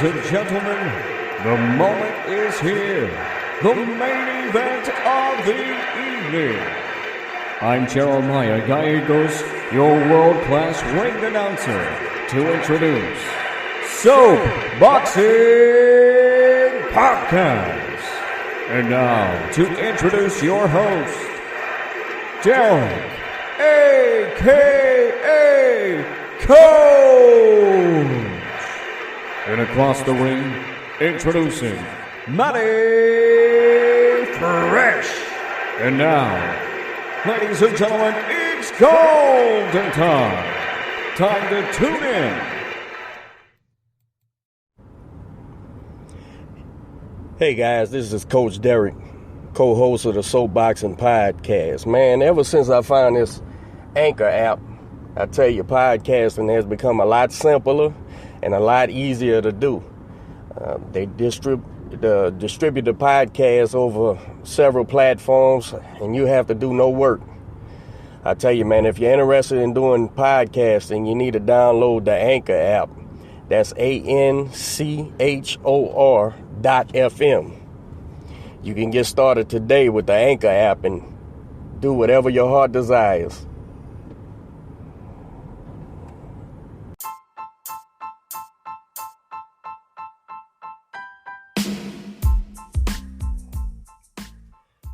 Ladies and gentlemen, the moment is here. The main event of the evening. I'm Jeremiah Gallegos, your world-class ring announcer, to introduce Soap Boxing Podcast. And now, to introduce your host, Derek, a.k.a. Coach. And across the ring, introducing Matty Fresh. And now, ladies and gentlemen, it's golden time. Time to tune in. Hey guys, this is Coach Derek, co-host of the Soap Boxing Podcast. Man, ever since I found this Anchor app, I tell you, podcasting has become a lot simpler and a lot easier to do. They distribute the podcast over several platforms, and you have to do no work. I tell you, man, if you're interested in doing podcasting, you need to download the Anchor app. That's ANCHOR.FM. You can get started today with the Anchor app and do whatever your heart desires.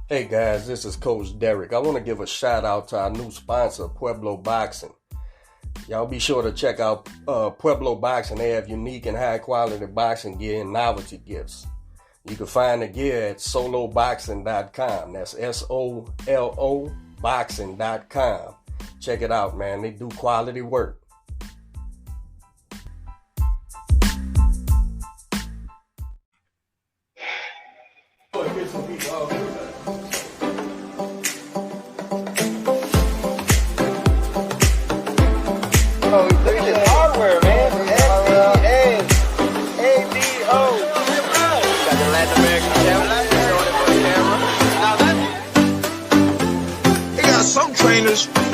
Hey guys, this is Coach Derek. I want to give a shout out to our new sponsor, Pueblo Boxing. Y'all be sure to check out Pueblo Boxing. They have unique and high quality boxing gear and novelty gifts. You can find the gear at soloboxing.com. That's SOLO boxing.com. Check it out, man. They do quality work.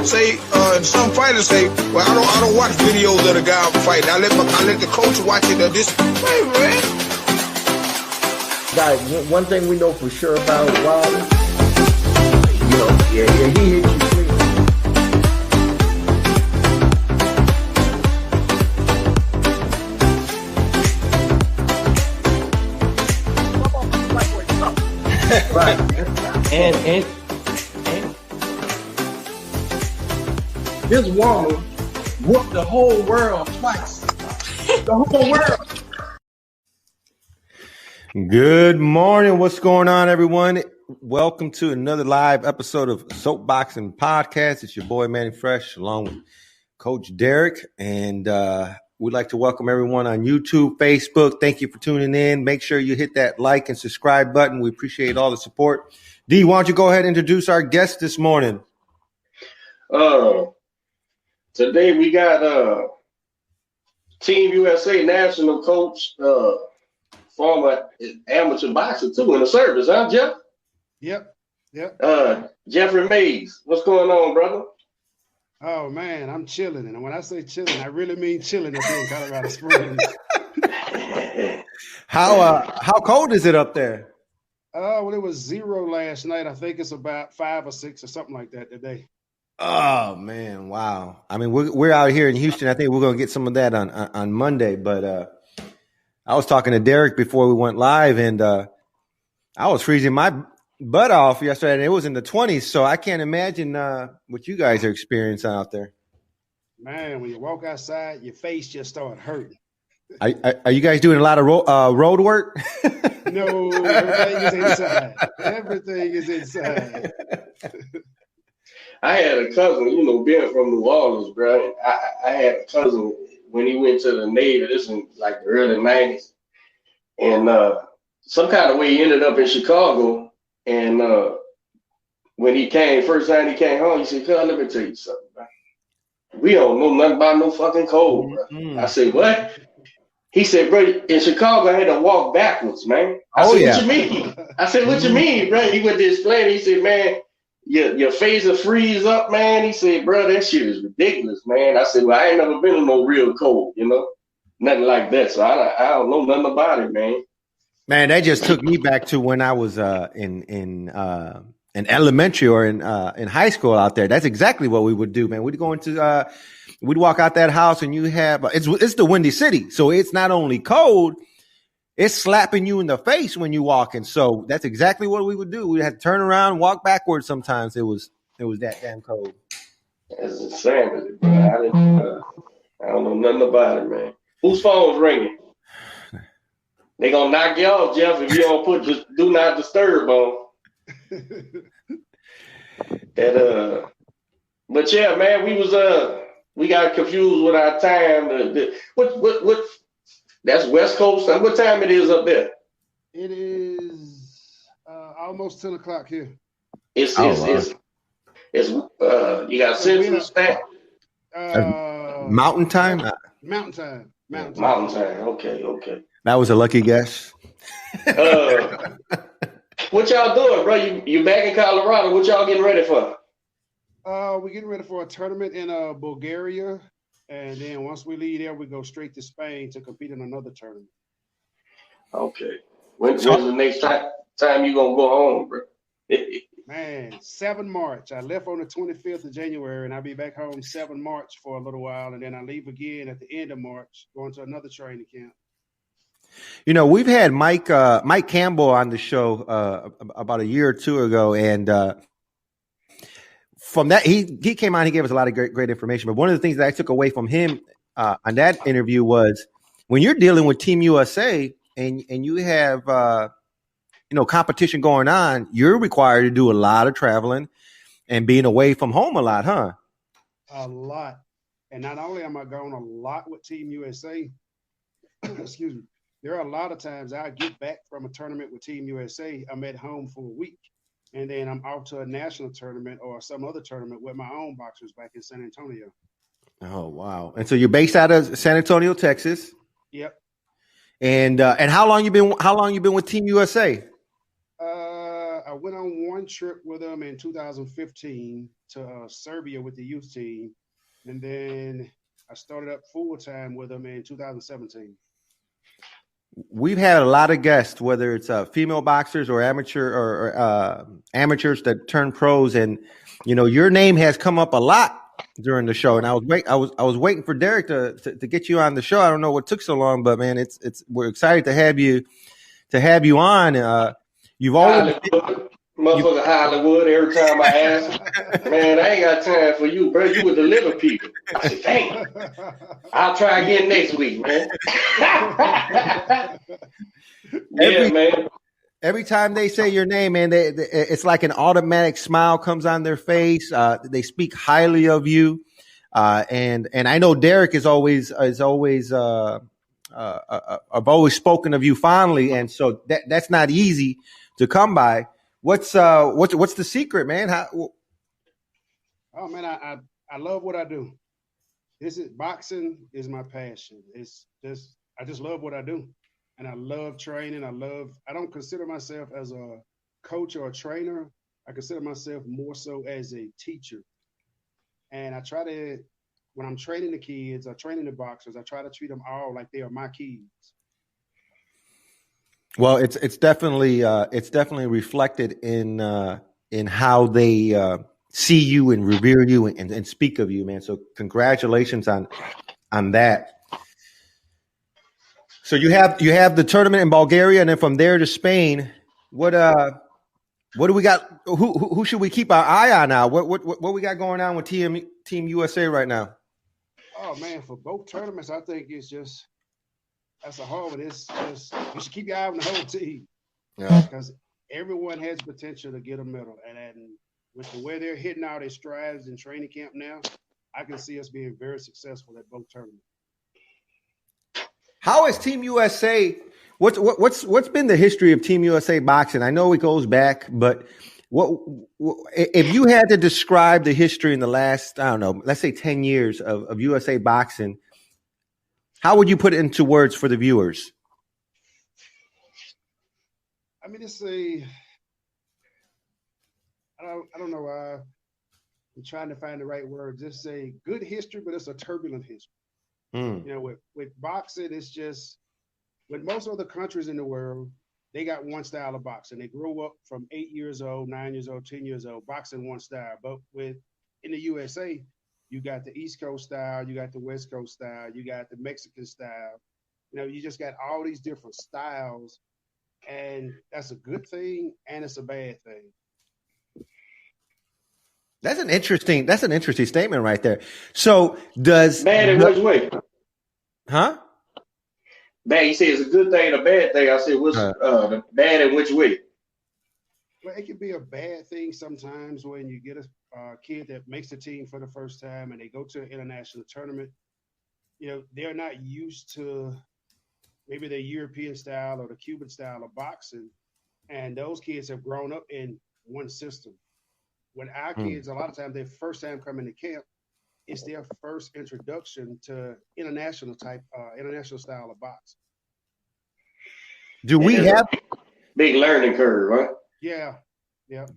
Say some fighters say, well, I don't watch videos of the guy fighting. I let the coach watch it. Hey, man. Guys, one thing we know for sure about Wilder, he hit you clean. Right. And this woman whooped the whole world twice. The whole world. Good morning. What's going on, everyone? Welcome to another live episode of Soap Boxing Podcast. It's your boy, Manny Fresh, along with Coach Derek. And we'd like to welcome everyone on YouTube, Facebook. Thank you for tuning in. Make sure you hit that like and subscribe button. We appreciate all the support. D, why don't you go ahead and introduce our guest this morning? Today we got Team USA national coach, former amateur boxer too in the service, huh, Jeff? Yep. Jeffrey MAYS. What's going on, brother? Oh man, I'm chilling, and when I say chilling, I really mean chilling up here in Colorado Springs. How cold is it up there? Well, it was 0 last night. I think it's about 5 or 6 or something like that today. Oh man, wow! I mean, we're out here in Houston. I think we're gonna get some of that on Monday. But I was talking to Derek before we went live, and I was freezing my butt off yesterday, and it was in the 20s. So I can't imagine what you guys are experiencing out there. Man, when you walk outside, your face just starts hurting. Are you guys doing a lot of road work? No, everything is inside. Everything is inside. I had a cousin, being from New Orleans, bro. I had a cousin when he went to the Navy. This in like the early 90s. And some kind of way he ended up in Chicago. And when he came, first time he came home, he said, "Cuz, let me tell you something, bro. We don't know nothing about no fucking cold, bro." I said, "What?" He said, "Bro, in Chicago, I had to walk backwards, man." I said, "What you mean?" I said, "What you mean, bro?" He went to explain. He said, "Man, your face will freeze up, man." He said, "Bro, that shit is ridiculous, man." I said, "Well, I ain't never been in no real cold, nothing like that. So I don't know nothing about it, man. Man, that just took me back to when I was in elementary or in high school out there. That's exactly what we would do, man. We'd go into we'd walk out that house and you have it's the Windy City, so it's not only cold, it's slapping you in the face when you walk in. So that's exactly what we would do. We had to turn around, and walk backwards. Sometimes it was that damn cold. It's insanity, bro. I don't know nothing about it, man. Whose phone's ringing? They gonna knock you off, Jeff, if you don't put just do not disturb on. But yeah, man, we got confused with our time. What that's West Coast. What time it is up there? It is almost 10 o'clock here. It's you got Central Standard. Mountain time. Mountain time. Mountain time. Okay. That was a lucky guess. What y'all doing, bro? You back in Colorado? What y'all getting ready for? We're getting ready for a tournament in Bulgaria, and then once we leave there, we go straight to Spain to compete in another tournament. Okay. When's the next time you gonna go home, bro? Man, 7 March. I left on the 25th of January, and I'll be back home 7 March for a little while, and then I leave again at the end of March, going to another training camp. You know, we've had Mike Campbell on the show about a year or two ago, and from that he came on. He gave us a lot of great information. But one of the things that I took away from him on that interview was when you're dealing with Team USA and you have competition going on, you're required to do a lot of traveling and being away from home a lot, huh? A lot. And not only am I going a lot with Team USA, excuse me, there are a lot of times I get back from a tournament with Team USA, I'm at home for a week, and then I'm off to a national tournament or some other tournament with my own boxers back in San Antonio. Oh, wow. And so you're based out of San Antonio, Texas. Yep. And how long you been with Team USA? I went on one trip with them in 2015 to Serbia with the youth team, and then I started up full time with them in 2017. We've had a lot of guests, whether it's female boxers or amateurs that turn pros, and your name has come up a lot during the show. And I was waiting for Derek to get you on the show. I don't know what took so long, but man, we're excited to have you on. You've always motherfucker Hollywood every time I ask. Man, I ain't got time for you, bro. You would deliver people. I said, dang. I'll try again next week, man. Man. Every time they say your name, man, it's like an automatic smile comes on their face. They speak highly of you, and I know Derek is always I've always spoken of you fondly, and so that's not easy to come by. What's the secret, man? Oh man, I love what I do. Boxing is my passion. I just love what I do, and I love training. I don't consider myself as a coach or a trainer. I consider myself more so as a teacher, and I try to, when I'm training the kids or training the boxers, I try to treat them all like they are my kids. Well, it's definitely reflected in how they see you and revere you and speak of you, man. So congratulations on that. So you have the tournament in Bulgaria, and then from there to Spain. What do we got? Who should we keep our eye on now? What we got going on with Team USA right now? Oh man, for both tournaments, I think it's just. That's a whole. It's just you should keep your eye on the whole team, because everyone has potential to get a medal, and with the way they're hitting out their strides in training camp now, I can see us being very successful at both tournaments. How is Team USA? What's been the history of Team USA boxing? I know it goes back, but what if you had to describe the history in the last, I don't know, let's say 10 years of USA boxing? How would you put it into words for the viewers? I mean, I don't know. I'm trying to find the right word. Just say good history, but it's a turbulent history. You know, with boxing, it's just with most other countries in the world, they got one style of boxing. They grow up from 8 years old, 9 years old, 10 years old, boxing one style. But in the USA, you got the East Coast style, you got the West Coast style, you got the Mexican style. You know, you just got all these different styles, and that's a good thing and it's a bad thing. That's an interesting statement right there. So does bad in which way? Huh? Bad. You say it's a good thing, a bad thing. I said, what's the bad in which way? Well, it can be a bad thing sometimes when you get a kid that makes the team for the first time and they go to an international tournament. You know, they're not used to maybe the European style or the Cuban style of boxing, and those kids have grown up in one system. When our kids, a lot of times, their first time coming to camp, it's their first introduction to international style of boxing. Do we have big learning curve, right? Yeah.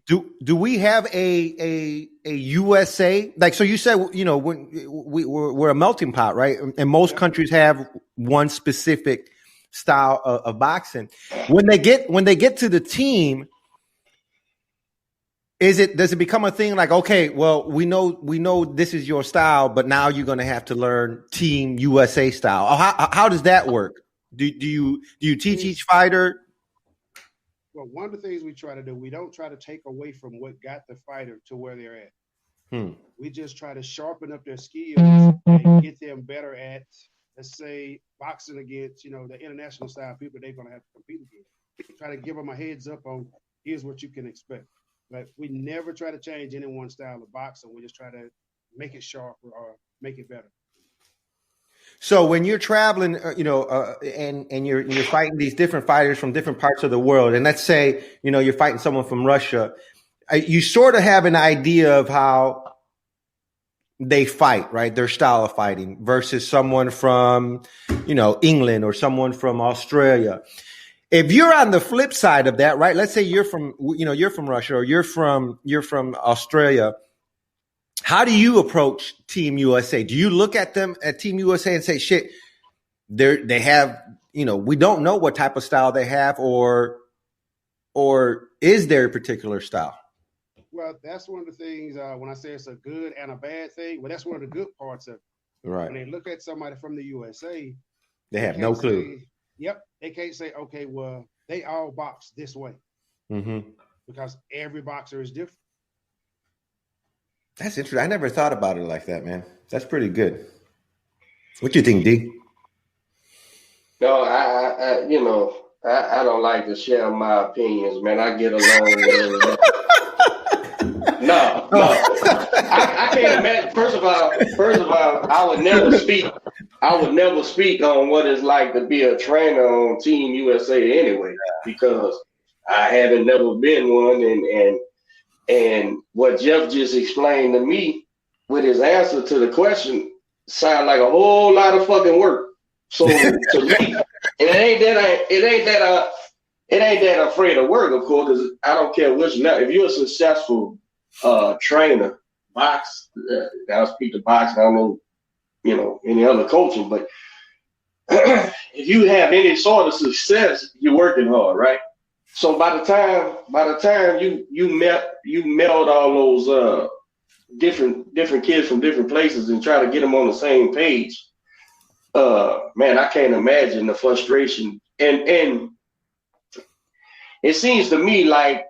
Do we have a USA, like, so you said, you know, we're a melting pot, right? And most countries have one specific style of boxing. When they get to the team, does it become a thing like, okay, well, we know this is your style, but now you're going to have to learn Team USA style? How does that work? Do you teach each fighter? Well, one of the things we try to do, we don't try to take away from what got the fighter to where they're at. We just try to sharpen up their skills and get them better at, let's say, boxing against, you know, the international style people they're going to have to compete against. Try to give them a heads up on, here's what you can expect. But we never try to change anyone's style of boxing. We just try to make it sharper or make it better. So when you're traveling, and you're fighting these different fighters from different parts of the world, and let's say, you know, you're fighting someone from Russia, you sort of have an idea of how they fight, right? Their style of fighting versus someone from, you know, England or someone from Australia. If you're on the flip side of that, right? Let's say you're from Russia or you're from Australia. How do you approach Team USA? Do you look at them at Team USA and say, shit, they have, you know, we don't know what type of style they have, or is there a particular style? Well, that's one of the things when I say it's a good and a bad thing. Well, that's one of the good parts of it. Right. When they look at somebody from the USA, they have no clue. They can't say, okay, well, they all box this way. Because every boxer is different. That's interesting. I never thought about it like that, man. That's pretty good. What do you think, D? No, I don't like to share my opinions, man. I get along with it. No. I can't imagine. First of all, I would never speak on what it's like to be a trainer on Team USA anyway, because I haven't never been one, and what Jeff just explained to me with his answer to the question sound like a whole lot of fucking work. So to me, it ain't that afraid of work, of course, because I don't care which level. If you're a successful trainer, box, I'll speak to boxing. I don't know, you know, any other coaching, but if you have any sort of success, you're working hard, right? So by the time you meld all those different kids from different places and try to get them on the same page, man, I can't imagine the frustration. And it seems to me like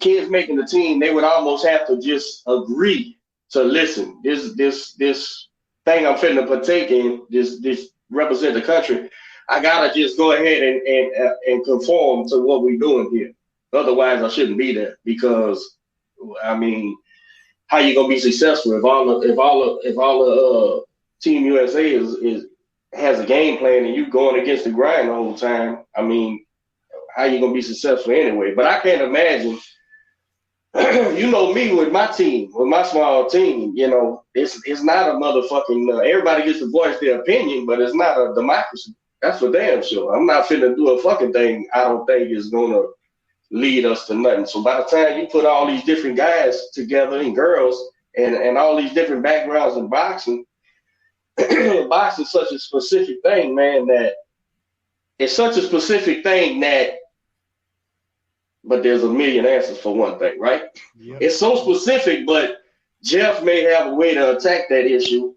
kids making the team, they would almost have to just agree to listen. This thing I'm fitting to partake in, this represent the country. I gotta just go ahead and conform to what we're doing here. Otherwise, I shouldn't be there, because I mean, how you gonna be successful if all the Team USA has a game plan and you going against the grind the whole time? I mean, how you gonna be successful anyway? But I can't imagine. You know me with my team, with my small team. You know, it's not a motherfucking. Everybody gets to voice their opinion, but it's not a democracy. That's for damn sure. I'm not finna do a fucking thing I don't think is gonna lead us to nothing. So by the time you put all these different guys together and girls and all these different backgrounds in boxing, boxing is such a specific thing, man, that it's such a specific thing that, but there's a million answers for one thing, right? Yep. It's so specific, but Jeff may have a way to attack that issue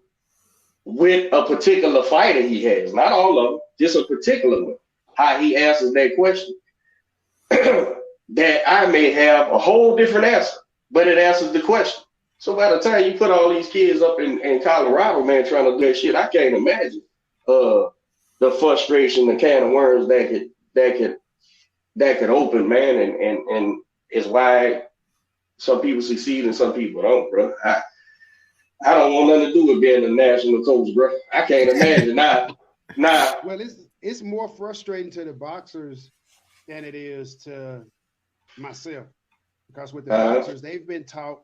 with a particular fighter he has. Not all of them, just a particular one. How he answers that question. That I may have a whole different answer, but it answers the question. So by the time you put all these kids up in Colorado, man, trying to do that shit, I can't imagine the frustration, the can of worms that could open, man, and is why some people succeed and some people don't, bro. I don't want nothing to do with being a national coach, bro. I can't imagine. Nah. Well, it's more frustrating to the boxers than it is to myself, because with the boxers, they've been taught,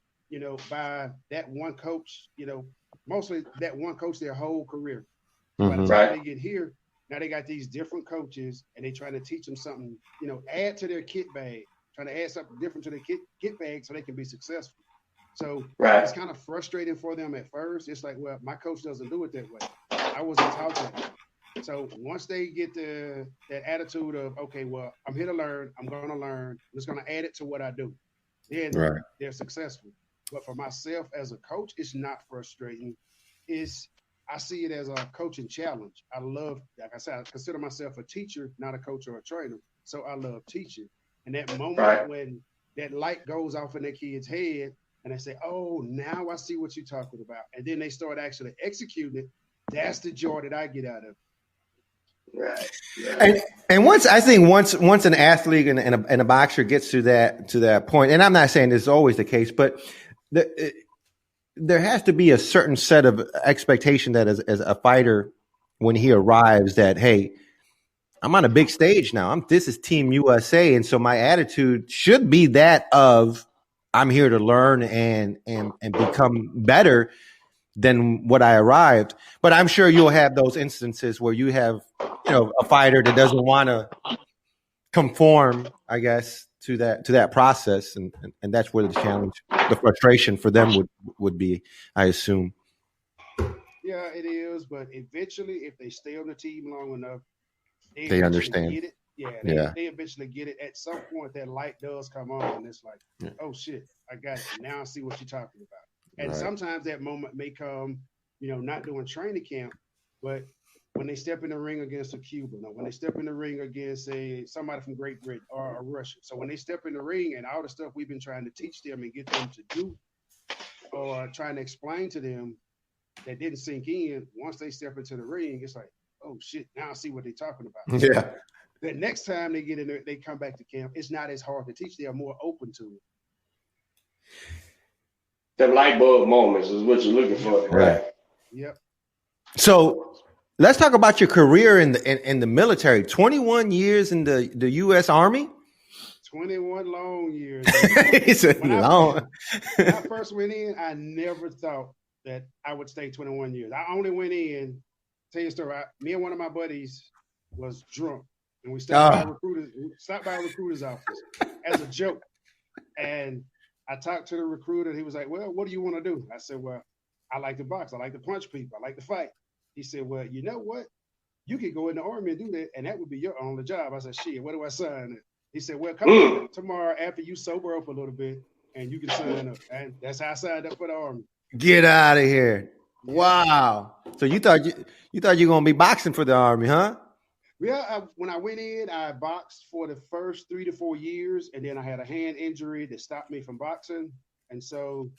by that one coach, mostly that one coach their whole career. Mm-hmm. By the time they get here, now they got these different coaches, and they trying to teach them something, add to their kit bag, trying to add something different to their kit bag so they can be successful. So it's kind of frustrating for them at first. It's like, well, my coach doesn't do it that way. I wasn't taught that. So once they get that attitude of, okay, well, I'm here to learn, I'm going to learn, I'm just going to add it to what I do, then they're successful. But for myself as a coach, it's not frustrating. I see it as a coaching challenge. I love, like I said, I consider myself a teacher, not a coach or a trainer. So I love teaching. And that moment when that light goes off in their kid's head and they say, oh, now I see what you're talking about. And then they start actually executing it. That's the joy that I get out of it. Right. Yeah. And once an athlete and a boxer gets to that point, and I'm not saying this is always the case, but there has to be a certain set of expectation that as a fighter, when he arrives, that, hey, I'm on a big stage now. This is Team USA, and so my attitude should be that of I'm here to learn and become better than what I arrived. But I'm sure you'll have those instances where you have, a fighter that doesn't want to conform, I guess, to that process, and that's where the challenge, the frustration for them would be, I assume. Yeah, it is. But eventually, if they stay on the team long enough, they understand. Get it. They eventually get it. At some point, that light does come on, and it's like, oh shit, I got it. Now I see what you're talking about. And sometimes that moment may come, not during training camp, but when they step in the ring against a Cuban, or when they step in the ring against somebody from Great Britain or a Russian. So when they step in the ring and all the stuff we've been trying to teach them and get them to do, or trying to explain to them that didn't sink in, once they step into the ring, it's like, oh shit, now I see what they're talking about. Yeah. The next time they get in there, they come back to camp, it's not as hard to teach. They are more open to it. The light bulb moments is what you're looking for, right? Yep. So let's talk about your career in the military. 21 years in the U.S. Army. 21 long years. When I first went in, I never thought that I would stay 21 years. I only went in. Tell you a story. Me and one of my buddies was drunk, and we stopped by a recruiter's office as a joke, and I talked to the recruiter. He was like, well, what do you want to do? I said, well, I like to box. I like to punch people. I like to fight. He said, well, you know what? You could go in the Army and do that, and that would be your only job. I said, shit, where do I sign it? He said, well, come on tomorrow after you sober up a little bit, and you can sign up. And that's how I signed up for the Army. Get out of here. Wow. So you thought you were going to be boxing for the Army, huh? Yeah, when I went in, I boxed for the first 3 to 4 years, and then I had a hand injury that stopped me from boxing. And so,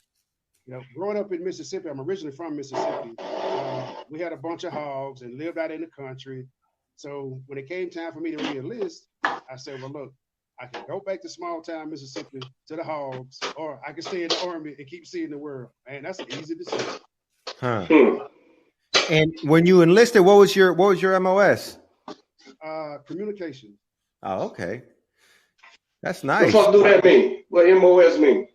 growing up in Mississippi, I'm originally from Mississippi. We had a bunch of hogs and lived out in the country. So when it came time for me to re-enlist, I said, well, look, I can go back to small town Mississippi to the hogs, or I can stay in the Army and keep seeing the world. Man, that's an easy decision. Huh. And when you enlisted, what was your MOS? Communication. Oh, okay. That's nice. What the fuck do that mean? What MOS mean?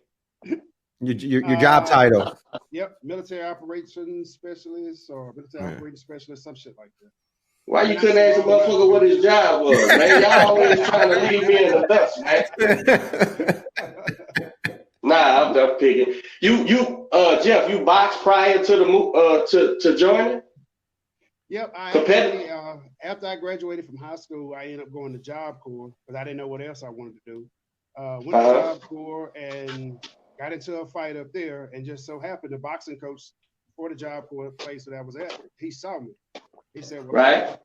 Your job title. Yep, military operations specialist or military operations specialist, some shit like that. Why you couldn't ask a motherfucker what his job was, man? Y'all always trying to leave me in the dust, man. Nah, I'm picking. You Jeff, you boxed prior to the to joining? Yep. I Competitive. actually, after I graduated from high school, I ended up going to Job Corps because I didn't know what else I wanted to do. Went to Job Corps and got into a fight up there, and just so happened the boxing coach for the Job Corps place that I was at, he saw me. He said, "Well, Right.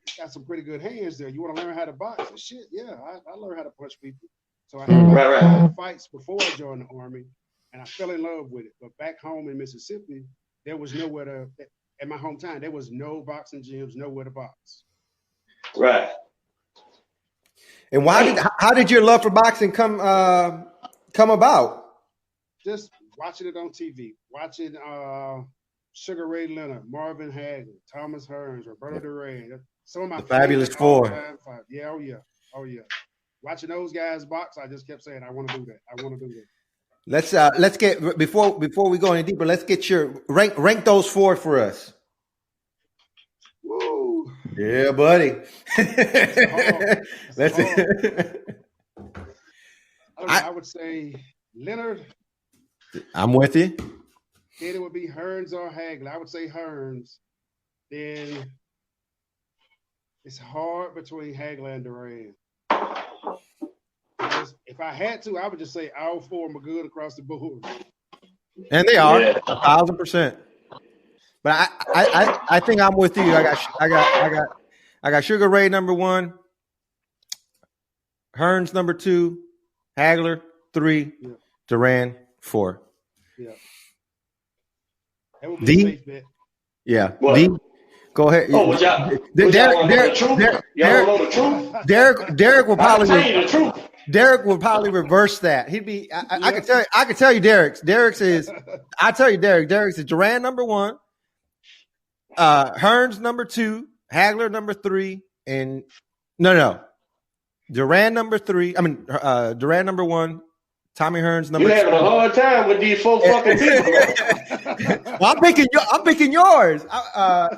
you got some pretty good hands there. You want to learn how to box?" I said, "Shit, yeah, I learned how to punch people." So I had about 5 fights before I joined the Army, and I fell in love with it. But back home in Mississippi, there was nowhere to. In my hometown, there was no boxing gyms, nowhere to box. Right. And how did your love for boxing come about? Just watching it on TV, watching Sugar Ray Leonard, Marvin Hagler, Thomas Hearns, Roberto Duran, some of my Fabulous Four. Yeah, oh yeah. Watching those guys box, I just kept saying, I want to do that. I want to do that. Let's get before we go any deeper. Let's get your rank those 4 for us. Woo. Yeah, buddy. That's hard. I would say Leonard. I'm with you. Then it would be Hearns or Hagler. I would say Hearns. Then it's hard between Hagler and Duran. If I had to, I would just say all 4 are good across the board. And they are 1,000%. But I think I'm with you. I got Sugar Ray number 1, Hearns number 2, Hagler 3, Duran 4. Yeah. That would be a safe bet. Yeah. What? D, go ahead. Oh, what y'all want to know the truth? Y'all want to know the truth? Derek will probably tell you the truth. Derek will probably reverse that. He'd be. I can tell you. Derek's is. I tell you, Derek's is Duran number 1, Hearns number 2, Hagler number 3, and no, Duran number 3. I mean, Duran number 1, Tommy Hearns number 2. You having a hard time with these 4 fucking people. Well, I'm picking yours.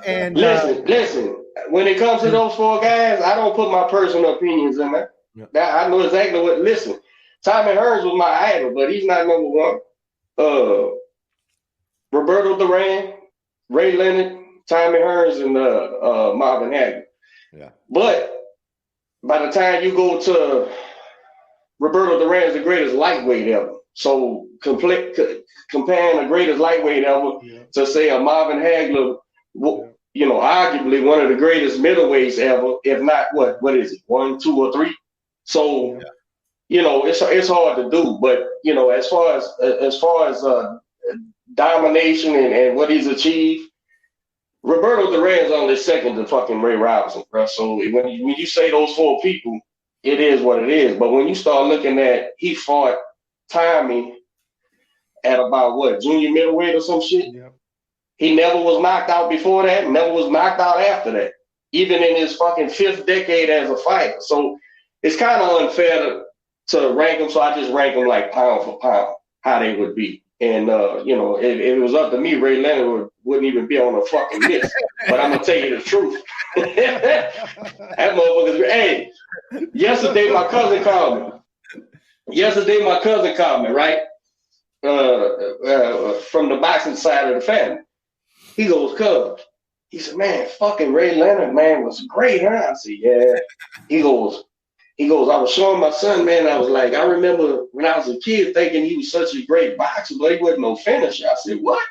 And listen. When it comes to those 4 guys, I don't put my personal opinions in there. Now, I know exactly what. Listen, Tommy Hearns was my idol, but he's not number 1. Roberto Duran, Ray Leonard, Tommy Hearns, and Marvin Hagler. Yeah. But by the time you go to Roberto Duran is the greatest lightweight ever. So comparing the greatest lightweight ever to say a Marvin Hagler, arguably one of the greatest middleweights ever, if not what is it, 1, 2, or 3? So, it's hard to do. But as far as domination and what he's achieved, Roberto Duran is only second to fucking Ray Robinson, bro. So when you say those 4 people, it is what it is. But when you start looking at, he fought Tommy at about junior middleweight or some shit. Yep. He never was knocked out before that, never was knocked out after that, even in his fucking 5th decade as a fighter. So it's kind of unfair to rank them. So I just rank them like pound for pound, how they would be. And, if it was up to me, Ray Leonard wouldn't even be on the fucking list. But I'm going to tell you the truth. That motherfucker's great. Hey, yesterday my cousin called me, right? From the boxing side of the family. He goes, "Cuz." He said, "Man, fucking Ray Leonard, man, was great, huh?" I said, "Yeah." He goes, "I was showing my son, man. I was like, I remember when I was a kid thinking he was such a great boxer, but he wasn't no finisher." I said, "What?"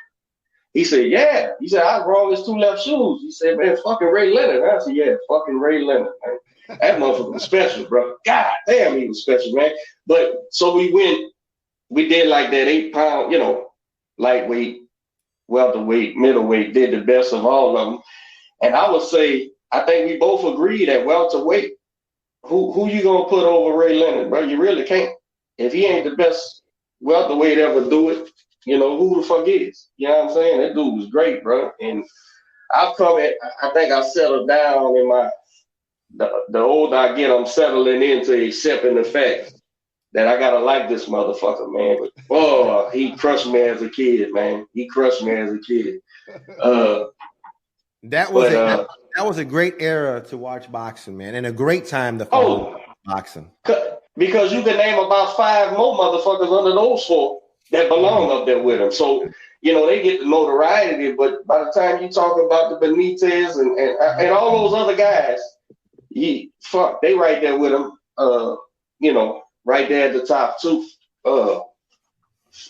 He said, "Yeah." He said, "I was wrong his 2 left shoes." He said, "Man, fucking Ray Leonard." I said, "Yeah, fucking Ray Leonard, man. That motherfucker was special, bro. God damn, he was special, man." But so we did like that 8-pound, lightweight, welterweight, middleweight, did the best of all of them. And I would say, I think we both agree that welterweight, who you gonna put over Ray Leonard, bro? You really can't. If he ain't the best welterweight ever do it, who the fuck is? You know what I'm saying? That dude was great, bro. And I think I settled down in the older I get, I'm settling into accepting the fact that I gotta like this motherfucker, man. But he crushed me as a kid, man. That was a great era to watch boxing, man, and a great time to follow boxing. Because you can name about 5 more motherfuckers under those 4 that belong up there with him. So, they get the notoriety, but by the time you talk about the Benitez and all those other guys, they right there with him, right there at the top too.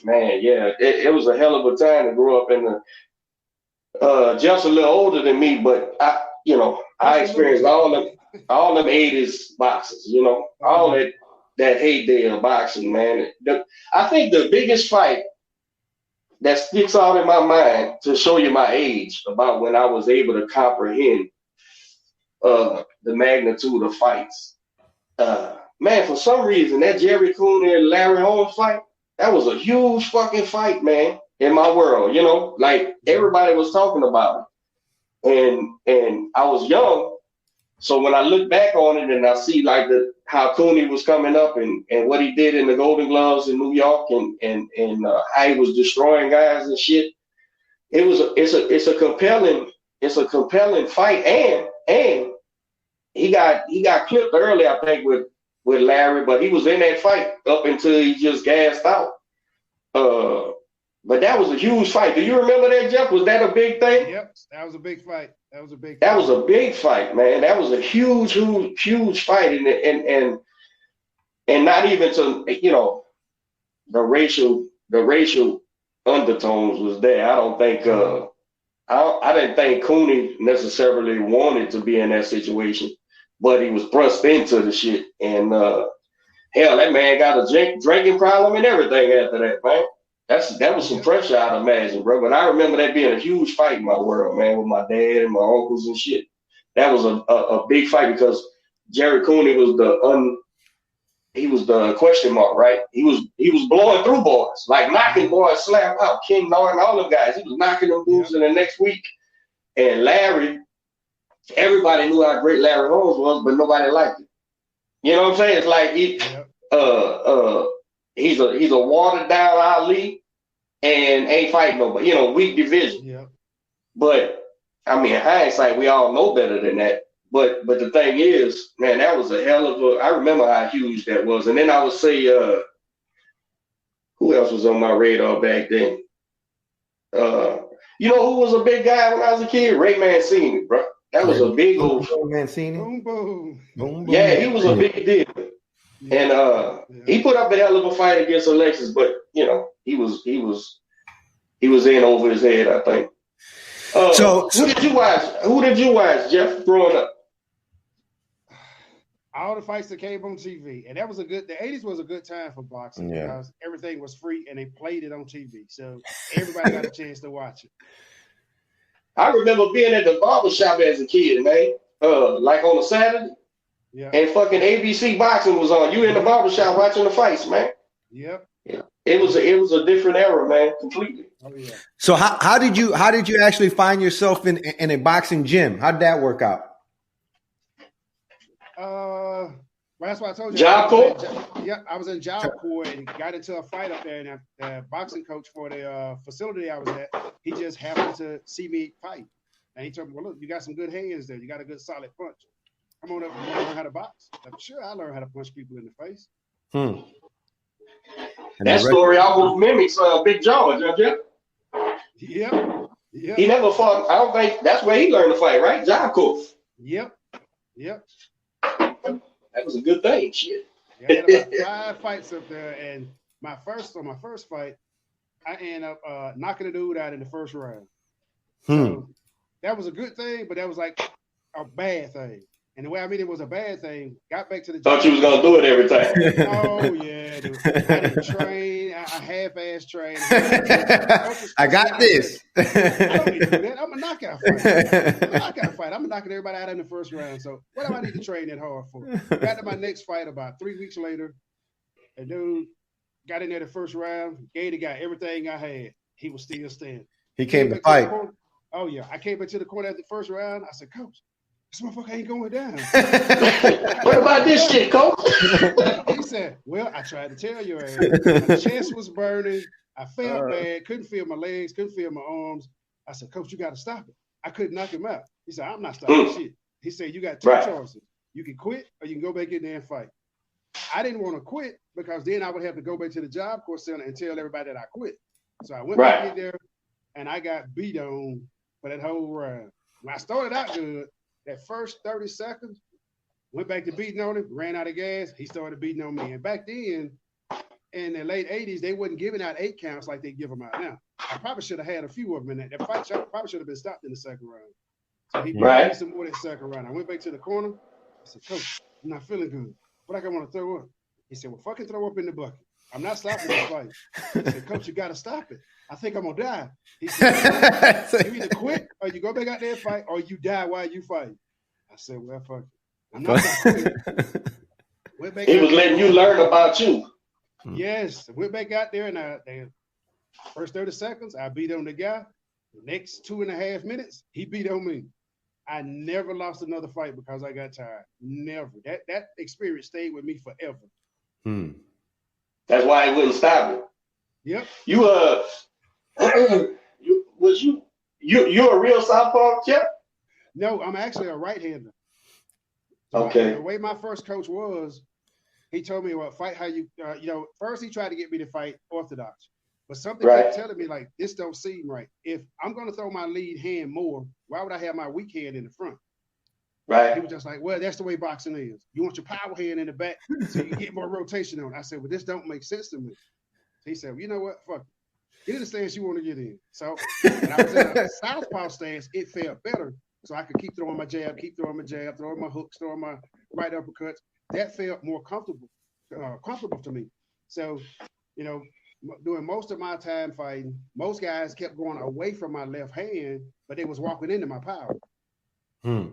Man, yeah, it was a hell of a time to grow up in the, just a little older than me, but I experienced all them 80s boxes, all that heyday of boxing, man. I think the biggest fight that sticks out in my mind to show you my age about when I was able to comprehend the magnitude of fights. Man, for some reason, that Jerry Cooney and Larry Holmes fight, that was a huge fucking fight, man, in my world, like everybody was talking about it. And I was young. So when I look back on it and I see like how Cooney was coming up and what he did in the Golden Gloves in New York and how he was destroying guys and shit, it's a compelling fight and he got clipped early, I think, with Larry, but he was in that fight up until he just gassed out. But that was a huge fight. Do you remember that, Jeff? Was that a big thing? Yep, that was a big fight. That was a big fight, man. That was a huge fight, and not even to the racial undertones was there. I don't think I didn't think Cooney necessarily wanted to be in that situation, but he was thrust into the shit, and hell, that man got a drinking problem and everything after that, man. That was some pressure, I'd imagine, bro. But I remember that being a huge fight in my world, man, with my dad and my uncles and shit. That was a big fight because Jerry Cooney was the question mark, right? He was blowing through boys, like knocking boys slap out. King Norton, all them guys. He was knocking them dudes in the next week. And Larry, everybody knew how great Larry Holmes was, but nobody liked it. You know what I'm saying? It's like he's a watered down Ali and ain't fighting nobody, weak division. Yeah. But I mean, in hindsight, we all know better than that. But the thing is, man, that was a hell of I remember how huge that was. And then I would say, who else was on my radar back then? Who was a big guy when I was a kid? Ray Mancini, bro. That was a big old Mancini. Boom, boom. Boom, boom. Yeah, he was a big deal. And he put up a hell of a fight against Alexis, but he was in over his head, I think. So who did you watch, Jeff, growing up? All the fights that came on TV, and the 80s was a good time for boxing because everything was free and they played it on TV, so everybody got a chance to watch it. I remember being at the barbershop as a kid, man, like on a Saturday. Yeah. And fucking ABC boxing was on. You in the barbershop watching the fights, man. Yep. Yeah. It was a different era, man, completely. Oh yeah. So how did you actually find yourself in a boxing gym? How did that work out? Well, that's why I told you. Job Corps? I was in Job Corps and got into a fight up there, and the boxing coach for the facility I was at, he just happened to see me fight, and he told me, "Well, look, you got some good hands there. You got a good solid punch. Come on up and learn how to box." I'm sure I learned how to punch people in the face. That story almost mimics Big George, Jeff. Yep. He never fought. I don't think that's where he learned to fight, right? Job Corps. Yep. That was a good thing. Shit. Yeah, I had about 5 fights up there, and my first fight, I ended up knocking a dude out in the first round. So that was a good thing, but that was like a bad thing. And the way I mean it was a bad thing, got back to the Thought you was going to do it every time. Oh, yeah, dude. I didn't train. I half-ass trained. I got this. I don't need to do that. I'm a knockout fight. I'm knocking everybody out in the first round. So what do I need to train that hard for? Got to my next fight about 3 weeks later. A dude got in there the first round, gave the guy everything I had. He was still standing. He came to fight. Oh, yeah. I came into the corner at the first round. I said, "Coach, this motherfucker ain't going down." What about this shit, Coach? He said, "Well, I tried to tell you. My chest was burning. I felt bad. Couldn't feel my legs. Couldn't feel my arms." I said, "Coach, you got to stop it." I couldn't knock him out. He said, "I'm not stopping shit." He said, "You got two choices. You can quit or you can go back in there and fight." I didn't want to quit because then I would have to go back to the Job Corps Center and tell everybody that I quit. So I went back in there and I got beat on for that whole round. When I started out good, that first 30 seconds, went back to beating on him, ran out of gas. He started beating on me. And back then, in the late 80s, they wasn't giving out 8 counts like they give them out now. I probably should have had a few of them in that. That fight probably should have been stopped in the second round. So he beat me some more that second round. I went back to the corner. I said, Coach, I'm not feeling good. But I want to throw up. He said, well, fucking throw up in the bucket. I'm not stopping this fight. I said, Coach, you got to stop it. I think I'm going to die. He said, you either quit or you go back out there and fight or you die while you fight. I said, well, fuck it. I'm not quitting. He was letting you learn about you. Yes. Went back out there and the first 30 seconds, I beat on the guy. The next 2.5 minutes, he beat on me. I never lost another fight because I got tired. Never. That experience stayed with me forever. That's why he wouldn't stop it. Yep. You're a real southpaw, Jeff? No, I'm actually a right-hander. So okay. The way my first coach was, he told me, well, fight how you, first he tried to get me to fight orthodox. But something kept telling me, like, this don't seem right. If I'm going to throw my lead hand more, why would I have my weak hand in the front? Right. He was just like, well, that's the way boxing is. You want your power hand in the back so you get more rotation on. I said, well, this don't make sense to me. He said, well, you know what? Fuck it. Get in the stance you want to get in. So when I was in a southpaw stance, it felt better. So I could keep throwing my jab, throwing my hooks, throwing my right uppercuts. That felt more comfortable to me. So, doing most of my time fighting, most guys kept going away from my left hand, but they was walking into my power. I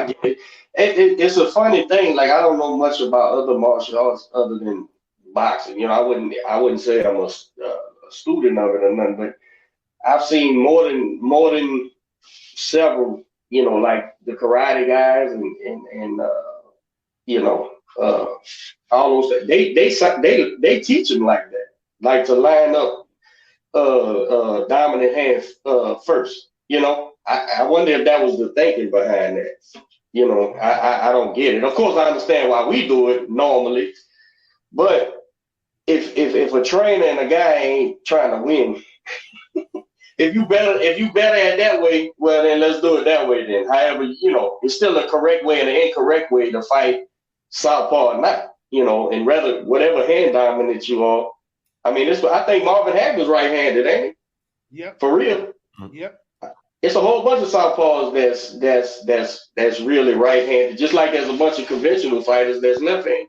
get it. It's a funny thing. Like, I don't know much about other martial arts other than boxing. I wouldn't say I'm a student of it or nothing, but I've seen more than several, like the karate guys and all those. They teach them like that, like to line up dominant hand first. I wonder if that was the thinking behind that. I don't get it. Of course, I understand why we do it normally, but if a trainer and a guy ain't trying to win, if you better at that way, well then let's do it that way then. However, it's still a correct way and an incorrect way to fight southpaw or not. And rather whatever hand dominant you are. I mean, I think Marvin Hagler's right-handed, ain't he? Yep. For real. Yep. It's a whole bunch of southpaws that's really right-handed, just like there's a bunch of conventional fighters that's left-handed.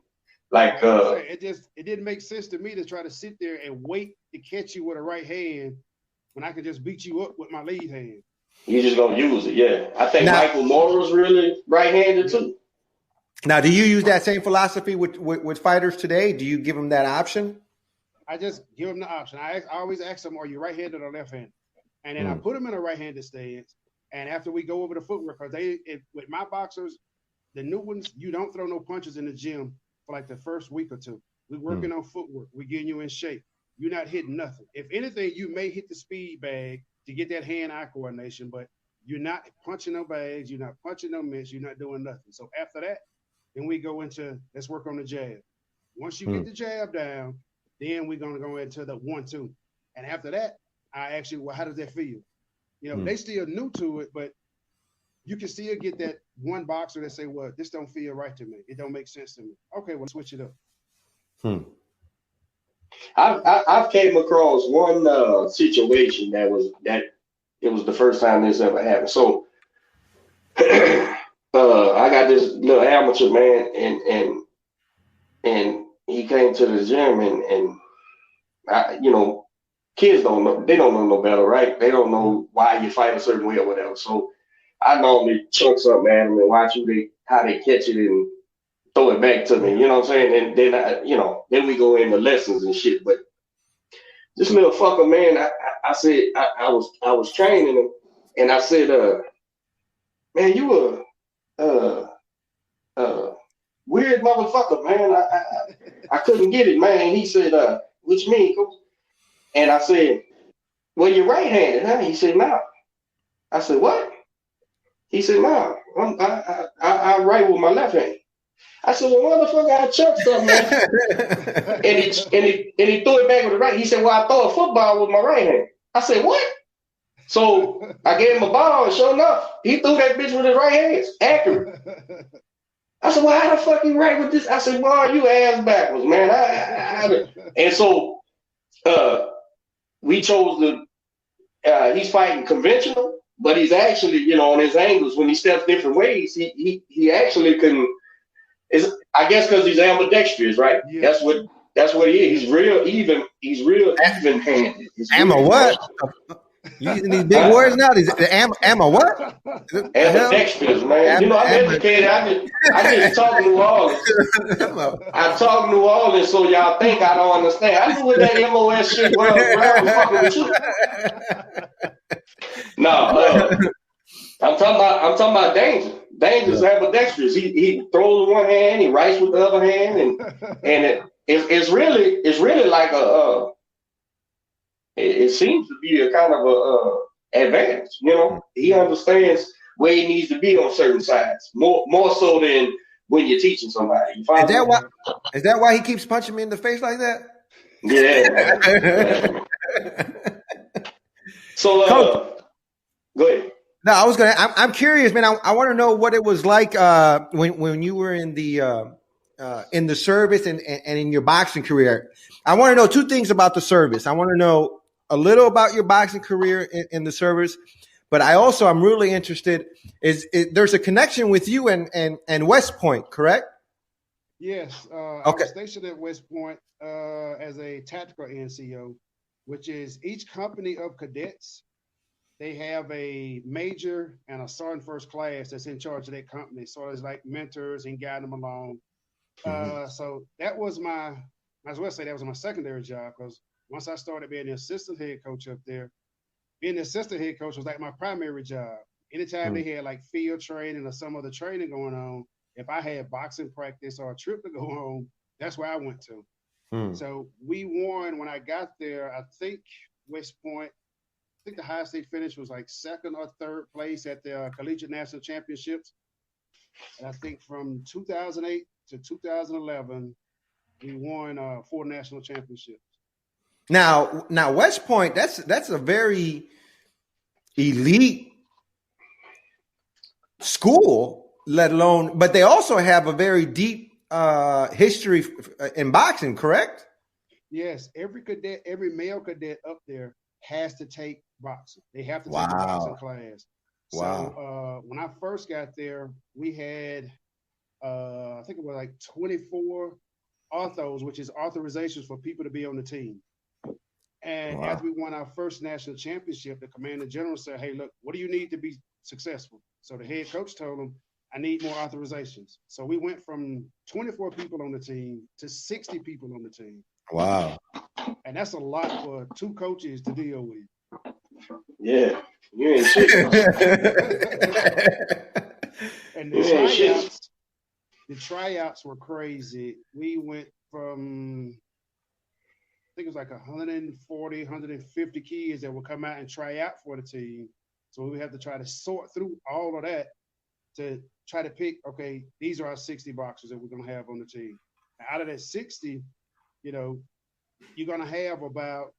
Like it didn't make sense to me to try to sit there and wait to catch you with a right hand when I could just beat you up with my lead hand. You're just gonna use it, yeah. I think Michael Moore's really right-handed too. Now, do you use that same philosophy with fighters today? Do you give them that option? I just give them the option. I always ask them, are you right-handed or left-handed? And then I put them in a right-handed stance. And after we go over the footwork, because with my boxers, the new ones, you don't throw no punches in the gym for like the first week or two. We're working on footwork. We're getting you in shape. You're not hitting nothing. If anything, you may hit the speed bag to get that hand-eye coordination, but you're not punching no bags. You're not punching no mitts. You're not doing nothing. So after that, then we go into, let's work on the jab. Once you get the jab down, then we're going to go into the 1-2. And after that, I ask you, well, how does that feel? They still new to it, but you can still get that one boxer that say, well, this don't feel right to me. It don't make sense to me. Okay, well, switch it up. I've came across one situation that it was the first time this ever happened. So I got this little amateur man, and he came to the gym, and I, kids don't know no better, right? They don't know why you fight a certain way or whatever. So I normally chunk something at them and watch how they catch it and throw it back to me. You know what I'm saying? And then then we go into lessons and shit. But this little fucker, man, I said I was training him, and I said, man, you a weird motherfucker, man. I couldn't get it, man. He said, what you mean, coach? And I said, well, you're right-handed, huh? He said, no. I said, what? He said, "Nah, I write with my left hand." I said, "Well, motherfucker, I chucked something, man." and he threw it back with the right. He said, "Well, I throw a football with my right hand." I said, "What?" So I gave him a ball, and sure enough, he threw that bitch with his right hand, accurate. I said, "Well, how the fuck you right with this?" I said, "Boy, you ass backwards, man." And so we chose he's fighting conventional, but he's actually, on his angles when he steps different ways, he actually can. I guess because he's ambidextrous, right? Yeah. That's what he is. He's real even. He's real even handed. What? You using these big words now? What? Ambidextrous, man. I'm educated. I just talk New Orleans. I talk New Orleans, so y'all think I don't understand. I knew what that MOS shit was. I was fucking with you. No, I'm talking about danger. Danger's ambidextrous. He throws with one hand, he writes with the other hand, and it's really like it seems to be a kind of a advantage. He understands where he needs to be on certain sides more so than when you're teaching somebody. You find is that why he keeps punching me in the face like that? Yeah. So go ahead. No, I'm curious, man. I want to know what it was like when you were in the service and in your boxing career. I want to know two things about the service. I want to know a little about your boxing career in the service, but I'm really interested. There's a connection with you and West Point, correct? Yes. I was stationed at West Point as a tactical NCO, which is each company of cadets. They have a major and a sergeant first class that's in charge of that company. So it's like mentors and guiding them along. So that was might as well say that was my secondary job, because once I started being the assistant head coach up there, being the assistant head coach was like my primary job. Anytime they had like field training or some other training going on, if I had boxing practice or a trip to go on, that's where I went to. So we won when I got there. I think West Point, I think the highest they finished was like second or third place at the Collegiate National Championships. And I think from 2008 to 2011, we won 4 national championships. Now West Point, that's a very elite school, let alone, but they also have a very deep history in boxing, correct? Yes, every male cadet up there has to take boxing. They have to take a boxing class. So when I first got there, we had I think it was like 24 authos, which is authorizations for people to be on the team. And after we won our first national championship, the commander general said, "Hey, look, what do you need to be successful?" So the head coach told him, "I need more authorizations." So we went from 24 people on the team to 60 people on the team. Wow. And that's a lot for 2 coaches to deal with. Yeah, you ain't shit. And the tryouts were crazy. We went from, I think it was like 140, 150 kids that would come out and try out for the team. So we have to try to sort through all of that to try to pick, okay, these are our 60 boxers that we're going to have on the team. And out of that 60, you're going to have about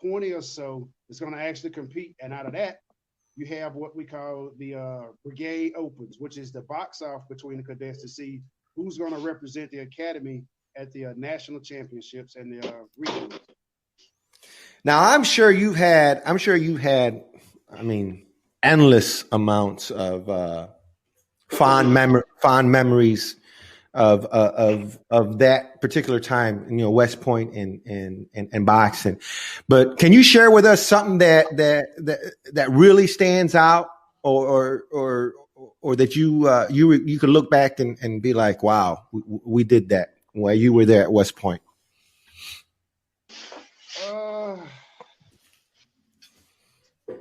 20 or so that's going to actually compete. And out of that, you have what we call the brigade opens, which is the box off between the cadets to see who's going to represent the academy at the national championships and the regionals. Now, I'm sure you've had, endless amounts of fond memories of that particular time, West Point and boxing. But can you share with us something that really stands out, or that you could look back and be like, wow, we did that while you were there at West Point?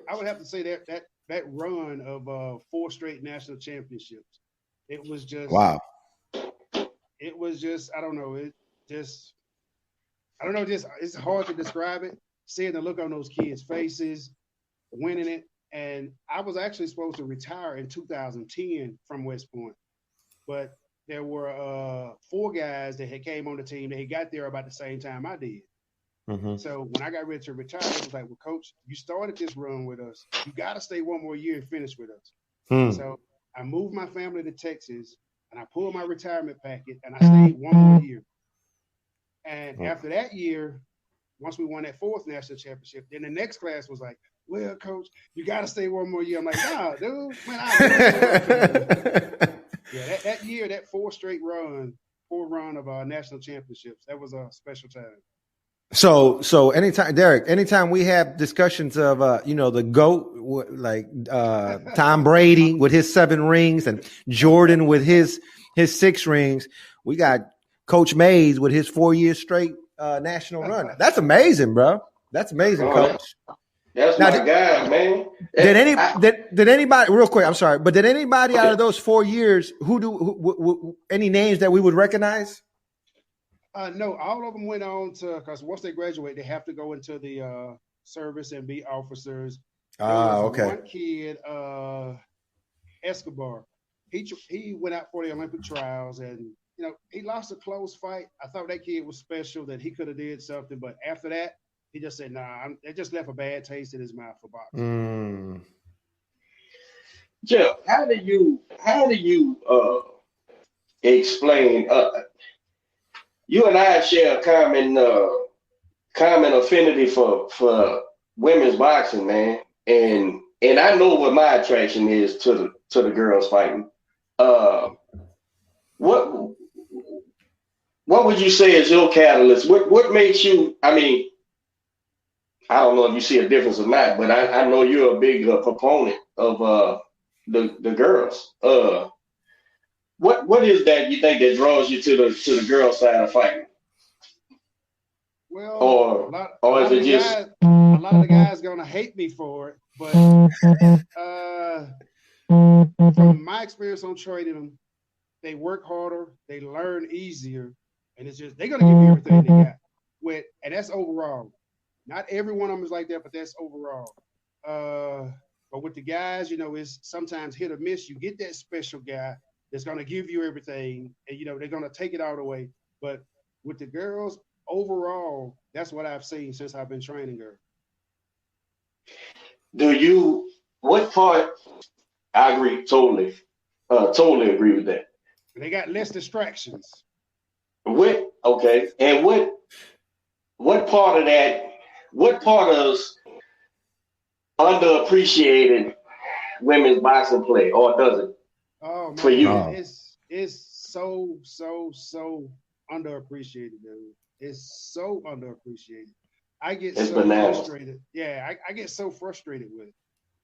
I would have to say that run of 4 straight national championships, it was just wow. It was just, I don't know. It's hard to describe it. Seeing the look on those kids' faces, winning it, And I was actually supposed to retire in 2010 from West Point, but there were 4 guys that had came on the team that had got there about the same time I did. Mm-hmm. So when I got ready to retire, it was like, well, Coach, you started this run with us. You got to stay one more year and finish with us. So I moved my family to Texas, and I pulled my retirement packet, and I stayed one more year. And after that year, once we won that 4th national championship, then the next class was like, well, Coach, you got to stay one more year. I'm like, nah, dude, man, yeah, that year, that 4 run of our national championships, that was a special time. So anytime, Derek, anytime we have discussions of, the GOAT, like Tom Brady with his 7 rings and Jordan with his 6 rings, we got Coach MAYS with his 4 years straight national run. That's amazing, bro. That's amazing, Coach. That's now, my guy, man. Did anybody, real quick, I'm sorry, but did anybody out of those 4 years, any names that we would recognize? No, all of them went on to, because once they graduate, they have to go into the service and be officers. Okay. One kid, Escobar, he went out for the Olympic trials, and he lost a close fight. I thought that kid was special, that he could have did something, but after that, he just said, "Nah." It just left a bad taste in his mouth for boxing. Jeff, how do you explain? You and I share a common affinity for women's boxing, man, and I know what my attraction is to the girls fighting. What would you say is your catalyst? What makes you? I mean, I don't know if you see a difference or not, but I know you're a big proponent of the girls. What is that you think that draws you to the girl side of fighting? Well, a lot of the guys gonna hate me for it, but from my experience on training them, they work harder, they learn easier, and it's just they're gonna give you everything they got. And that's overall. Not every one of them is like that, but that's overall. But with the guys, it's sometimes hit or miss. You get that special guy that's going to give you everything, and, they're going to take it all away. But with the girls, overall, that's what I've seen since I've been training her. What part, I agree, totally agree with that. They got less distractions. Okay, and what part of that, what part of underappreciated women's boxing play, or does it? Oh, man, for you? It's so underappreciated, dude. It's so underappreciated. I get frustrated. Yeah, I get so frustrated with it.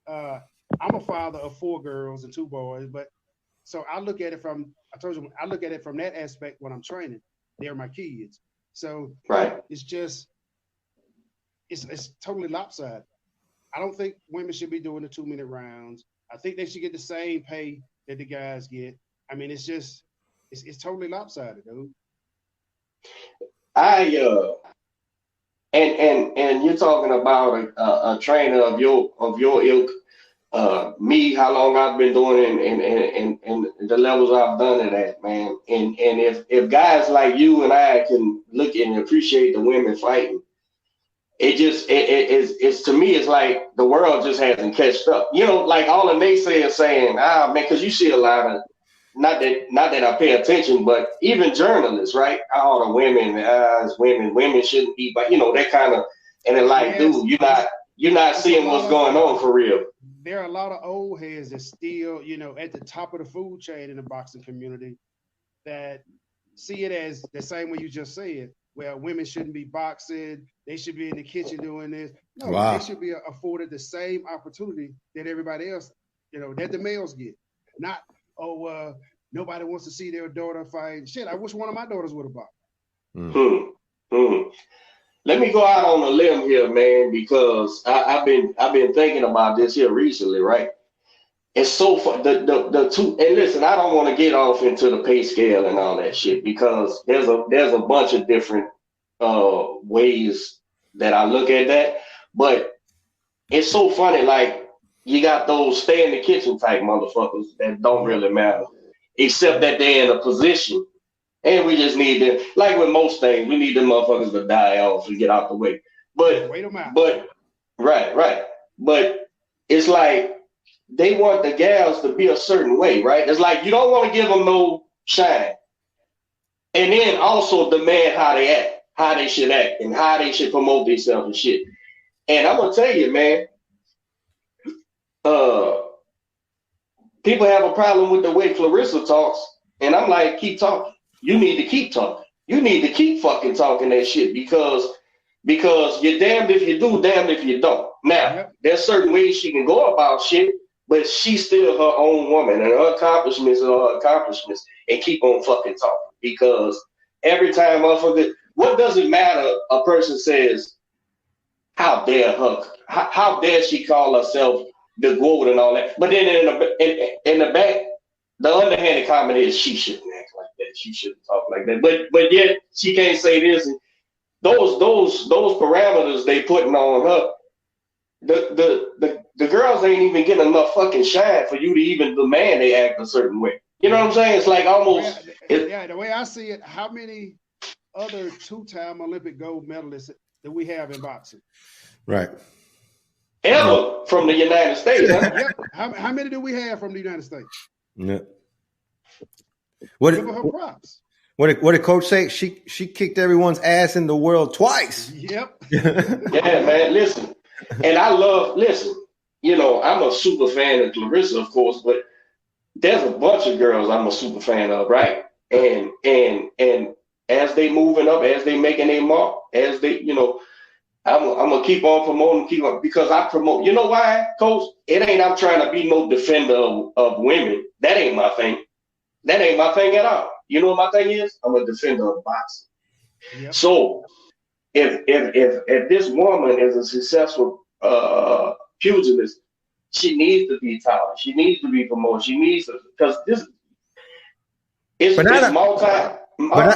I'm a father of 4 girls and 2 boys, but so I look at it from that aspect when I'm training. They're my kids. So right. It's just it's totally lopsided. I don't think women should be doing the 2-minute rounds. I think they should get the same pay that the guys get. I mean, it's totally lopsided, dude. And you're talking about a trainer of your ilk. Me, how long I've been doing it, and the levels I've done it at, man. And if guys like you and I can look and appreciate the women fighting, it's to me, it's like the world just hasn't catched up. Like all the naysayers saying, man, because you see a lot of, not that I pay attention, but even journalists, right? All the women, women shouldn't be, but that kind of, and then like, dude, you're not seeing what's going on for real. There are a lot of old heads that still, at the top of the food chain in the boxing community that see it as the same way you just said. Well, women shouldn't be boxing. They should be in the kitchen doing this. No, wow. They should be afforded the same opportunity that everybody else, that the males get. Not, nobody wants to see their daughter fight. Shit, I wish one of my daughters would have boxed. Let me go out on a limb here, man, because I've been thinking about this here recently, right? It's so fun. The two, and listen, I don't want to get off into the pay scale and all that shit, because there's a bunch of different ways that I look at that. But it's so funny, like, you got those stay in the kitchen type motherfuckers that don't really matter, except that they're in a position. And we just need them, like with most things, we need them motherfuckers to die off and get out the way. But Wait them out. Right. But it's like they want the gals to be a certain way, right? It's like you don't want to give them no shine. And then also demand how they act, how they should act, and how they should promote themselves and shit. And I'm gonna tell you, man, people have a problem with the way Clarissa talks, and I'm like, keep talking. You need to keep talking. You need to keep fucking talking that shit because you're damned if you do, damned if you don't. Now, there's certain ways she can go about shit, but she's still her own woman, and her accomplishments are her accomplishments, and keep on fucking talking. Because every time motherfucker, what does it matter a person says, how dare her, how dare she call herself the GOAT and all that? But then in the back, the underhanded comment is she shouldn't act like that. She shouldn't talk like that. But yet she can't say this. And those parameters they putting on her, the girls ain't even getting enough fucking shine for you to even demand they act a certain way. You know what I'm saying? It's like almost. The way I see it, how many other 2-time Olympic gold medalists do we have in boxing? Right. Ever from the United States? Huh? Yep. How many do we have from the United States? Yeah. Give her props. What did Coach say? She kicked everyone's ass in the world twice. Yep. Yeah, man. Listen, and listen. You know, I'm a super fan of Clarissa, of course, but there's a bunch of girls I'm a super fan of, right? And as they moving up, as they making their mark, as they, you know, I'm gonna keep on promoting, because I promote. You know why, Coach? It ain't I'm trying to be no defender of women. That ain't my thing. That ain't my thing at all. You know what my thing is? I'm a defender of boxing. Yep. So if this woman is a successful pugilist, she needs to be taught. She needs to be promoted. She needs to, because it's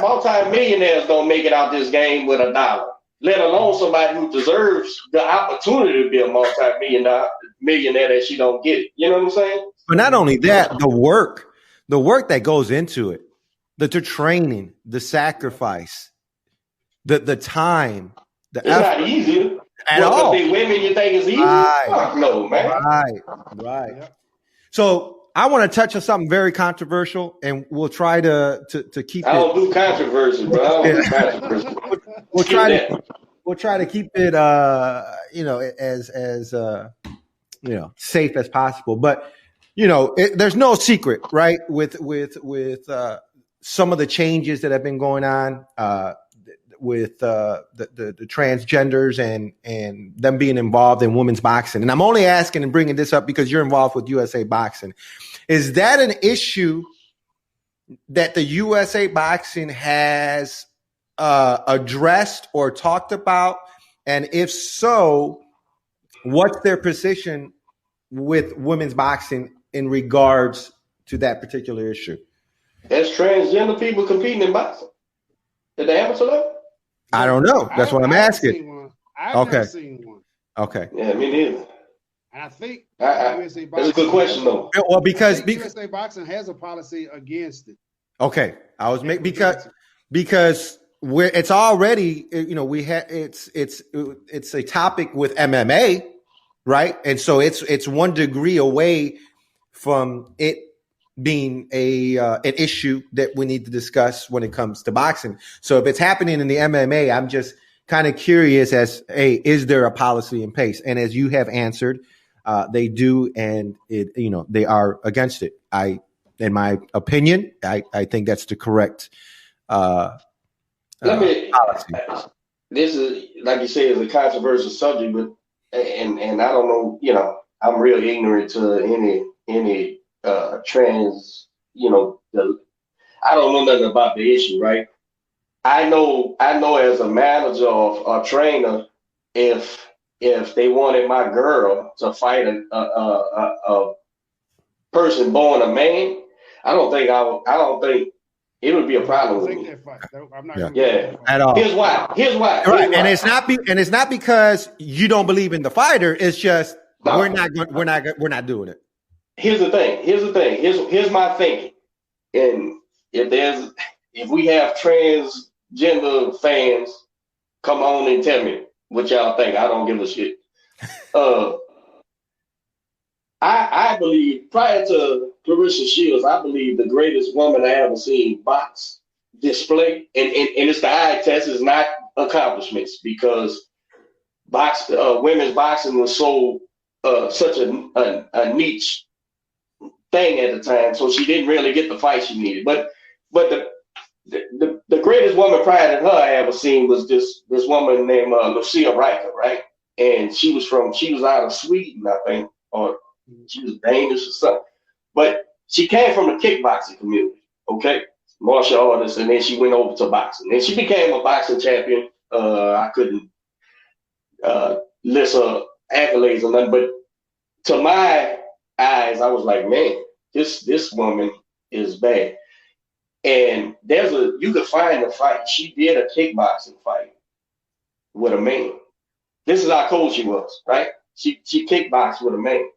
multi-millionaires don't make it out this game with $1, let alone somebody who deserves the opportunity to be a multi-millionaire that she don't get it. You know what I'm saying? But not only that, the work that goes into it, the training, the sacrifice, the time, it's effort. Not easy. At all. They women you think is easy? Right. Fuck no, man. Right. Yep. So I want to touch on something very controversial, and we'll try to keep. I don't do controversy, bro. I don't do controversy. We'll try to keep it, as safe as possible. But there's no secret, right? With some of the changes that have been going on. With the transgenders and them being involved in women's boxing. And I'm only asking and bringing this up because you're involved with USA Boxing. Is that an issue that the USA Boxing has addressed or talked about? And if so, what's their position with women's boxing in regards to that particular issue? There's transgender people competing in boxing at the amateur level? I don't know. That's what I'm asking. I've never seen one. Okay. Yeah, me neither. And I think USA Boxing, that's a good question, though. Well, because USA Boxing has a policy against it. Okay, I was because it's already it's a topic with MMA, right? And so it's 1 degree away from it being an issue that we need to discuss when it comes to boxing. So if it's happening in the MMA, I'm just kind of curious is there a policy in place? And as you have answered, they do, and they are against it. In my opinion, I think that's the correct policy. This is, like you say, is a controversial subject, but and I don't know, I'm real ignorant to any trans, I don't know nothing about the issue, right? I know as a manager or a trainer, if they wanted my girl to fight a person born a man, I don't think it would be a problem with me. I'm not at all. Here's why. Right. And it's not because you don't believe in the fighter. It's just No. We're not doing it. Here's the thing. Here's my thinking. And if we have transgender fans, come on and tell me what y'all think. I don't give a shit. I believe, prior to Clarissa Shields, I believe the greatest woman I ever seen box display, and it's the eye test, is not accomplishments, because women's boxing was such a niche thing at the time, so she didn't really get the fight she needed. But the greatest woman prior to her I ever seen was this woman named Lucia Riker, right? And she was out of Sweden, I think, or she was Danish or something. But she came from the kickboxing community, okay? Martial artist, and then she went over to boxing. And she became a boxing champion. I couldn't list her accolades or nothing, but to my eyes, I was like, man, this woman is bad. And you could find a fight. She did a kickboxing fight with a man. This is how cold she was, right? She kickboxed with a man.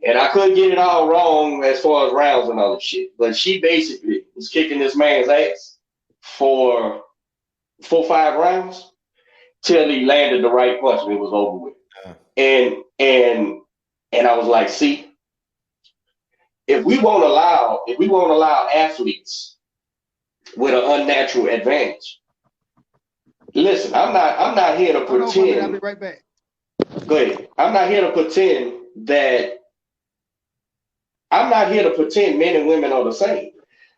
And I couldn't get it all wrong as far as rounds and all that shit. But she basically was kicking this man's ass for 4-5 rounds till he landed the right punch and it was over with. And I was like, see, if we won't allow athletes with an unnatural advantage. Listen, I'm not here to pretend. I'll be right back. Go ahead. I'm not here to pretend men and women are the same.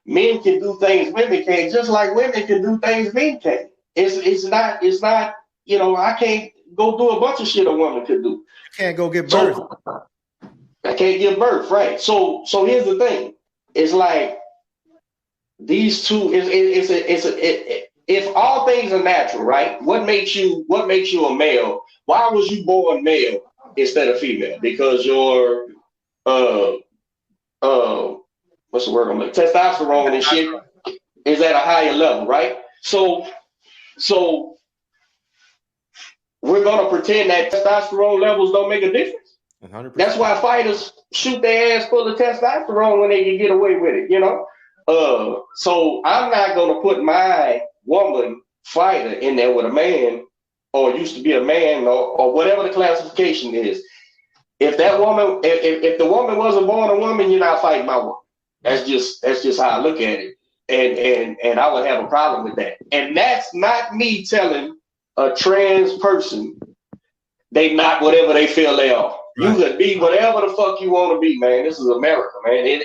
Men can do things women can't, just like women can do things men can't. It's not, I can't go do a bunch of shit a woman could do. You can't go give birth. I can't give birth, right? So here's the thing. It's like these two. If all things are natural, right? What makes you a male? Why was you born male instead of female? Because your what's the word I'm like? Testosterone and shit is at a higher level, right? So we're gonna pretend that testosterone levels don't make a difference. 100%. That's why fighters shoot their ass full of testosterone when they can get away with it, So I'm not gonna put my woman fighter in there with a man, or used to be a man, or whatever the classification is. If that woman, if the woman wasn't born a woman, you're not fighting my woman. That's just how I look at it, and I would have a problem with that. And that's not me telling a trans person they not whatever they feel they are. Right. You could be whatever the fuck you want to be, man. This is America, man.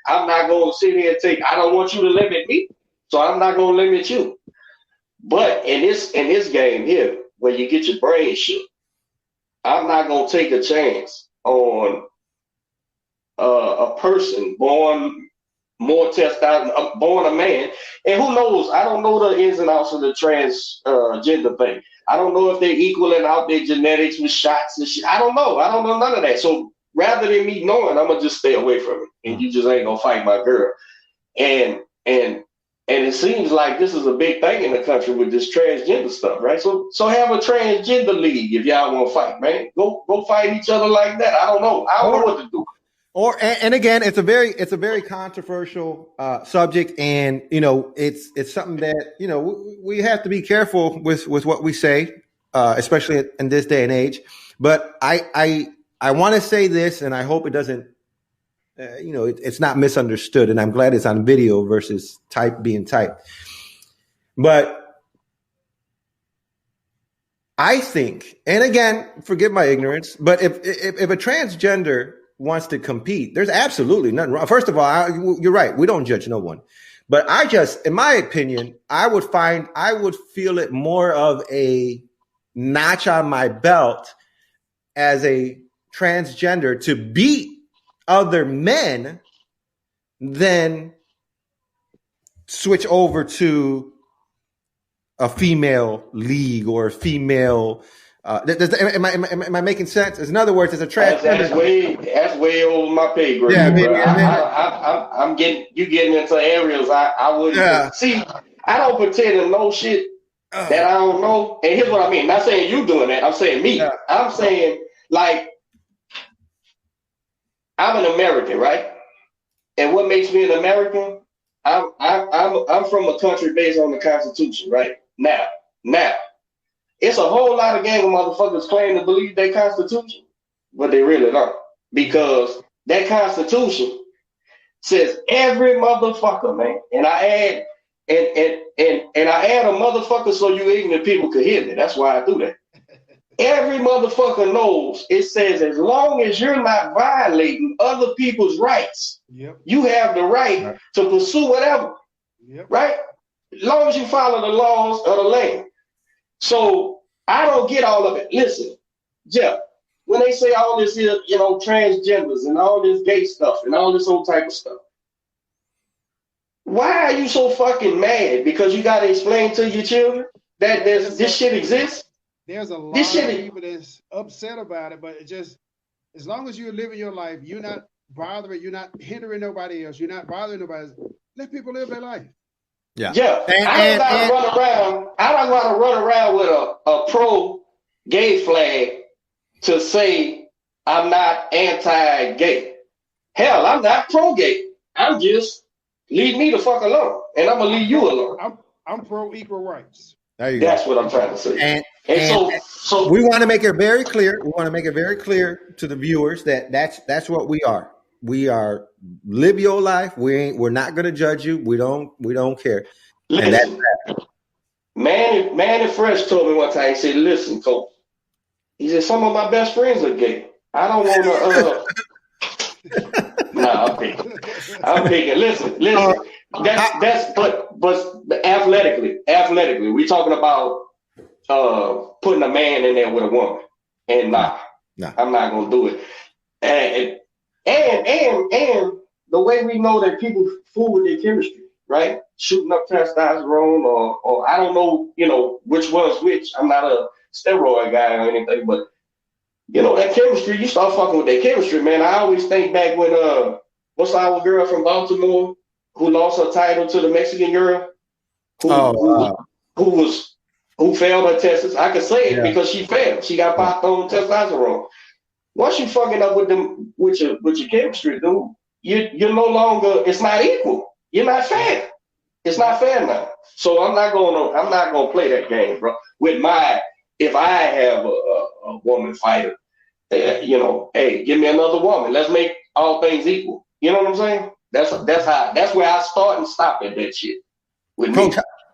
I'm not going to sit here and I don't want you to limit me, so I'm not going to limit you. But in this game here, where you get your brain shook, I'm not going to take a chance on a person born more testosterone, born a man. And who knows? I don't know the ins and outs of the transgender thing. I don't know if they're equaling out their genetics with shots and shit. I don't know. I don't know none of that. So rather than me knowing, I'm gonna just stay away from it. And you just ain't gonna fight my girl. And it seems like this is a big thing in the country with this transgender stuff, right? So have a transgender league if y'all want to fight, man. Go fight each other like that. I don't know. I don't know what to do. And again, it's a very controversial subject, and it's something that we have to be careful with what we say, especially in this day and age. But I want to say this, and I hope it doesn't, it's not misunderstood, and I'm glad it's on video versus being typed. But I think, and again, forgive my ignorance, but if a transgender wants to compete, there's absolutely nothing wrong. First of all, you're right. We don't judge no one. But in my opinion, I would feel it more of a notch on my belt as a transgender to beat other men than switch over to a female league or a female. Am I making sense? In other words, as a transgender, that's way over my pay grade. Yeah, I'm getting into areas I wouldn't see. I don't pretend to know shit that I don't know. And here's what I mean. I'm not saying you doing that. I'm saying me. Yeah. I'm saying Like, I'm an American, right? And what makes me an American? I'm from a country based on the Constitution, right? Now, it's a whole lot of gang of motherfuckers claim to believe their Constitution, but they really don't, because that Constitution says every motherfucker, man. And I add and I add a motherfucker so you ignorant people could hear me. That's why I do that. Every motherfucker knows it says as long as you're not violating other people's rights, you have the right to pursue whatever. Right? As long as you follow the laws of the land. So I don't get all of it. Listen, Jeff, when they say all this here, transgenders and all this gay stuff and all this old type of stuff, why are you so fucking mad? Because you got to explain to your children that this shit exists? There's a lot of people that's upset about it, but it just, as long as you're living your life, you're not bothering, you're not hindering nobody else, you're not bothering nobody. Let people live their life. Yeah. I don't want to run around with a pro-gay flag to say I'm not anti-gay. Hell, I'm not pro-gay. I'm just leave me the fuck alone, and I'm gonna leave you alone. I'm pro equal rights. There you That's go. what I'm trying to say. And so we want to make it very clear. We want to make it very clear to the viewers that that's what we are. We are live your life. We're not going to judge you. We don't care. Listen, and that's Manny Fresh told me one time. He said, "Listen, Coach." He said, "Some of my best friends are gay. I don't want to." Nah, I'm picking. Listen. But athletically, we talking about putting a man in there with a woman, and nah. I'm not gonna do it. And the way we know that people fool with their chemistry, right? Shooting up testosterone, or I don't know, which one's which. I'm not a steroid guy or anything, but that chemistry, you start fucking with that chemistry, man. I always think back when what's our girl from Baltimore who lost her title to the Mexican girl who failed her tests. I can say it because she failed. She got popped on testosterone. Once you fucking up with them with your chemistry, dude, you're no longer. It's not equal. You're not fair. It's not fair now. So I'm not gonna play that game, bro. If I have a woman fighter, hey, give me another woman. Let's make all things equal. You know what I'm saying? That's where I start and stop at that shit. With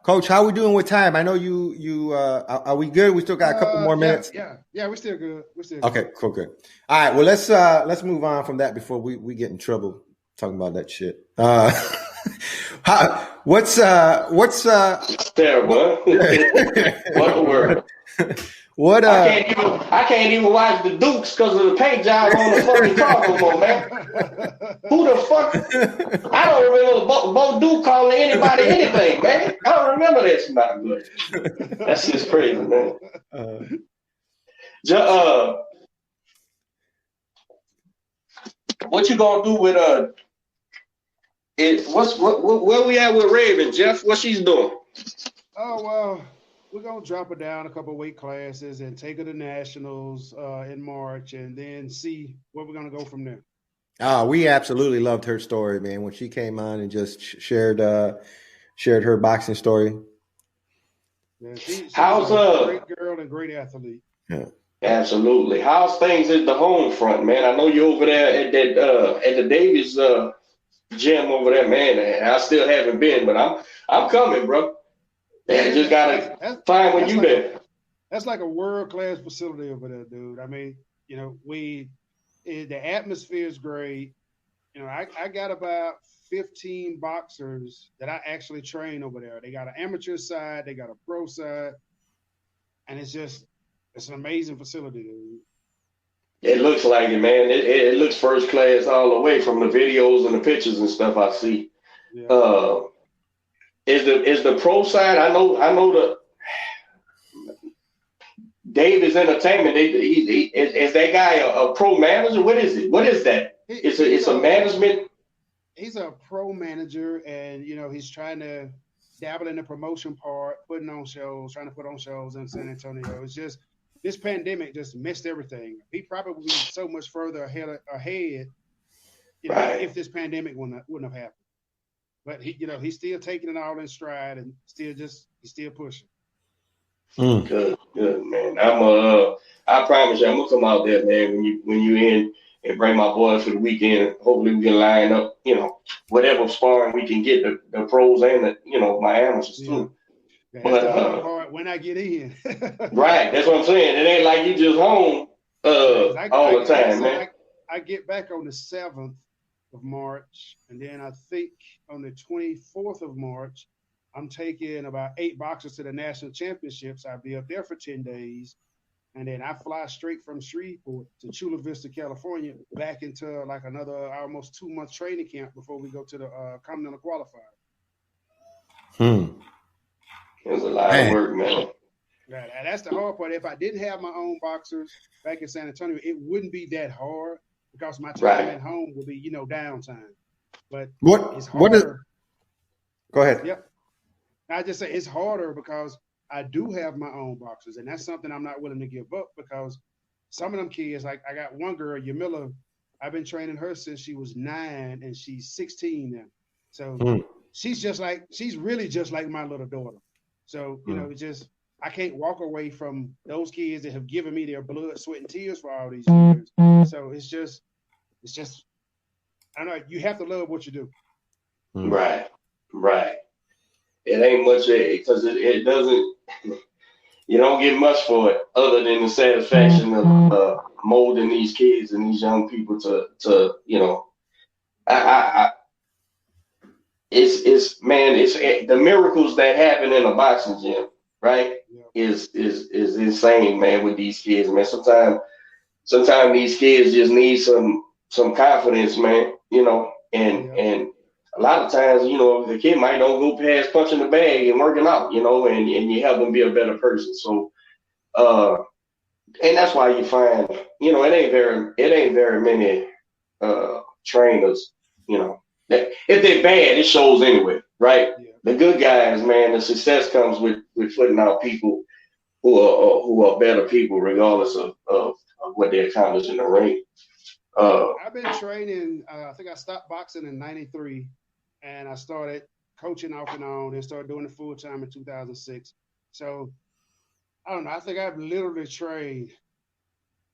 Coach, how we doing with time? I know you are we good? We still got a couple more minutes. Yeah, we're still good. Okay, cool, good. All right, well let's move on from that before we get in trouble talking about that shit. What's terrible? What the word? What I can't even watch the Dukes because of the paint job on the fucking car no more, man. Who the fuck? I don't remember Bo Duke calling anybody anything, man. I don't remember that. It's not good. That's just crazy, man. What you gonna do with where we at with Raven, Jeff? What she's doing? Oh well. We're going to drop her down a couple of weight classes and take her to nationals in March and then see where we're going to go from there. We absolutely loved her story, man, when she came on and just shared her boxing story. Yeah, she's a great girl and great athlete. Yeah. Absolutely. How's things at the home front, man? I know you're over there at the Davis gym over there, man. I still haven't been, but I'm coming, bro. Yeah, just gotta find when you there. That's like a world-class facility over there, dude. I mean, the atmosphere is great. I got about 15 boxers that I actually train over there. They got an amateur side, they got a pro side, and it's an amazing facility, dude. It looks like it, man. It looks first class all the way from the videos and the pictures and stuff I see. Yeah. Is the pro side? I know the Davis Entertainment. Is that guy a pro manager? What is it? What is that? It's a management. He's a pro manager, and he's trying to dabble in the promotion part, trying to put on shows in San Antonio. It's just this pandemic just messed everything. He probably would be so much further ahead, if this pandemic wouldn't have happened. But he's still taking it all in stride and he's still pushing. Good, man. I promise you, I'm gonna come out there, man. When you in and bring my boys for the weekend. Hopefully, we can line up, whatever sparring we can get the pros and my amateurs too. That's the hard part when I get in. Right, that's what I'm saying. It ain't like you just home all the time, man. I get back on the 7th of March, and then I think on the 24th of March, I'm taking about 8 boxers to the national championships. I'll be up there for 10 days. And then I fly straight from Shreveport to Chula Vista, California, back into like another almost 2-month training camp before we go to the Continental Qualifier. It's a lot of work, man. Right. And that's the hard part. If I didn't have my own boxers back in San Antonio, it wouldn't be that hard because my time at home would be, downtime. But it's harder. Go ahead. Yep. I just say it's harder because I do have my own boxers, and that's something I'm not willing to give up because some of them kids, like I got one girl, Yamila, I've been training her since she was 9 and she's 16 now. So she's really just like my little daughter. So, it's just, I can't walk away from those kids that have given me their blood, sweat, and tears for all these years. So it's just, I don't know, you have to love what you do. Right. It ain't much because it doesn't. You don't get much for it other than the satisfaction of molding these kids and these young people to it's the miracles that happen in a boxing gym, right? Yeah. Is insane, man, with these kids, man. Sometimes these kids just need some confidence, man, and a lot of times, the kid might not go past punching the bag and working out, and you help them be a better person. So, and that's why you find, it ain't very many trainers, that if they're bad, it shows anyway, right? Yeah. The good guys, man, the success comes with putting out people who are better people, regardless of what they accomplish in the ring. I've been training. I think I stopped boxing in '93. And I started coaching off and on and started doing it full time in 2006. So I don't know. I think I've literally trained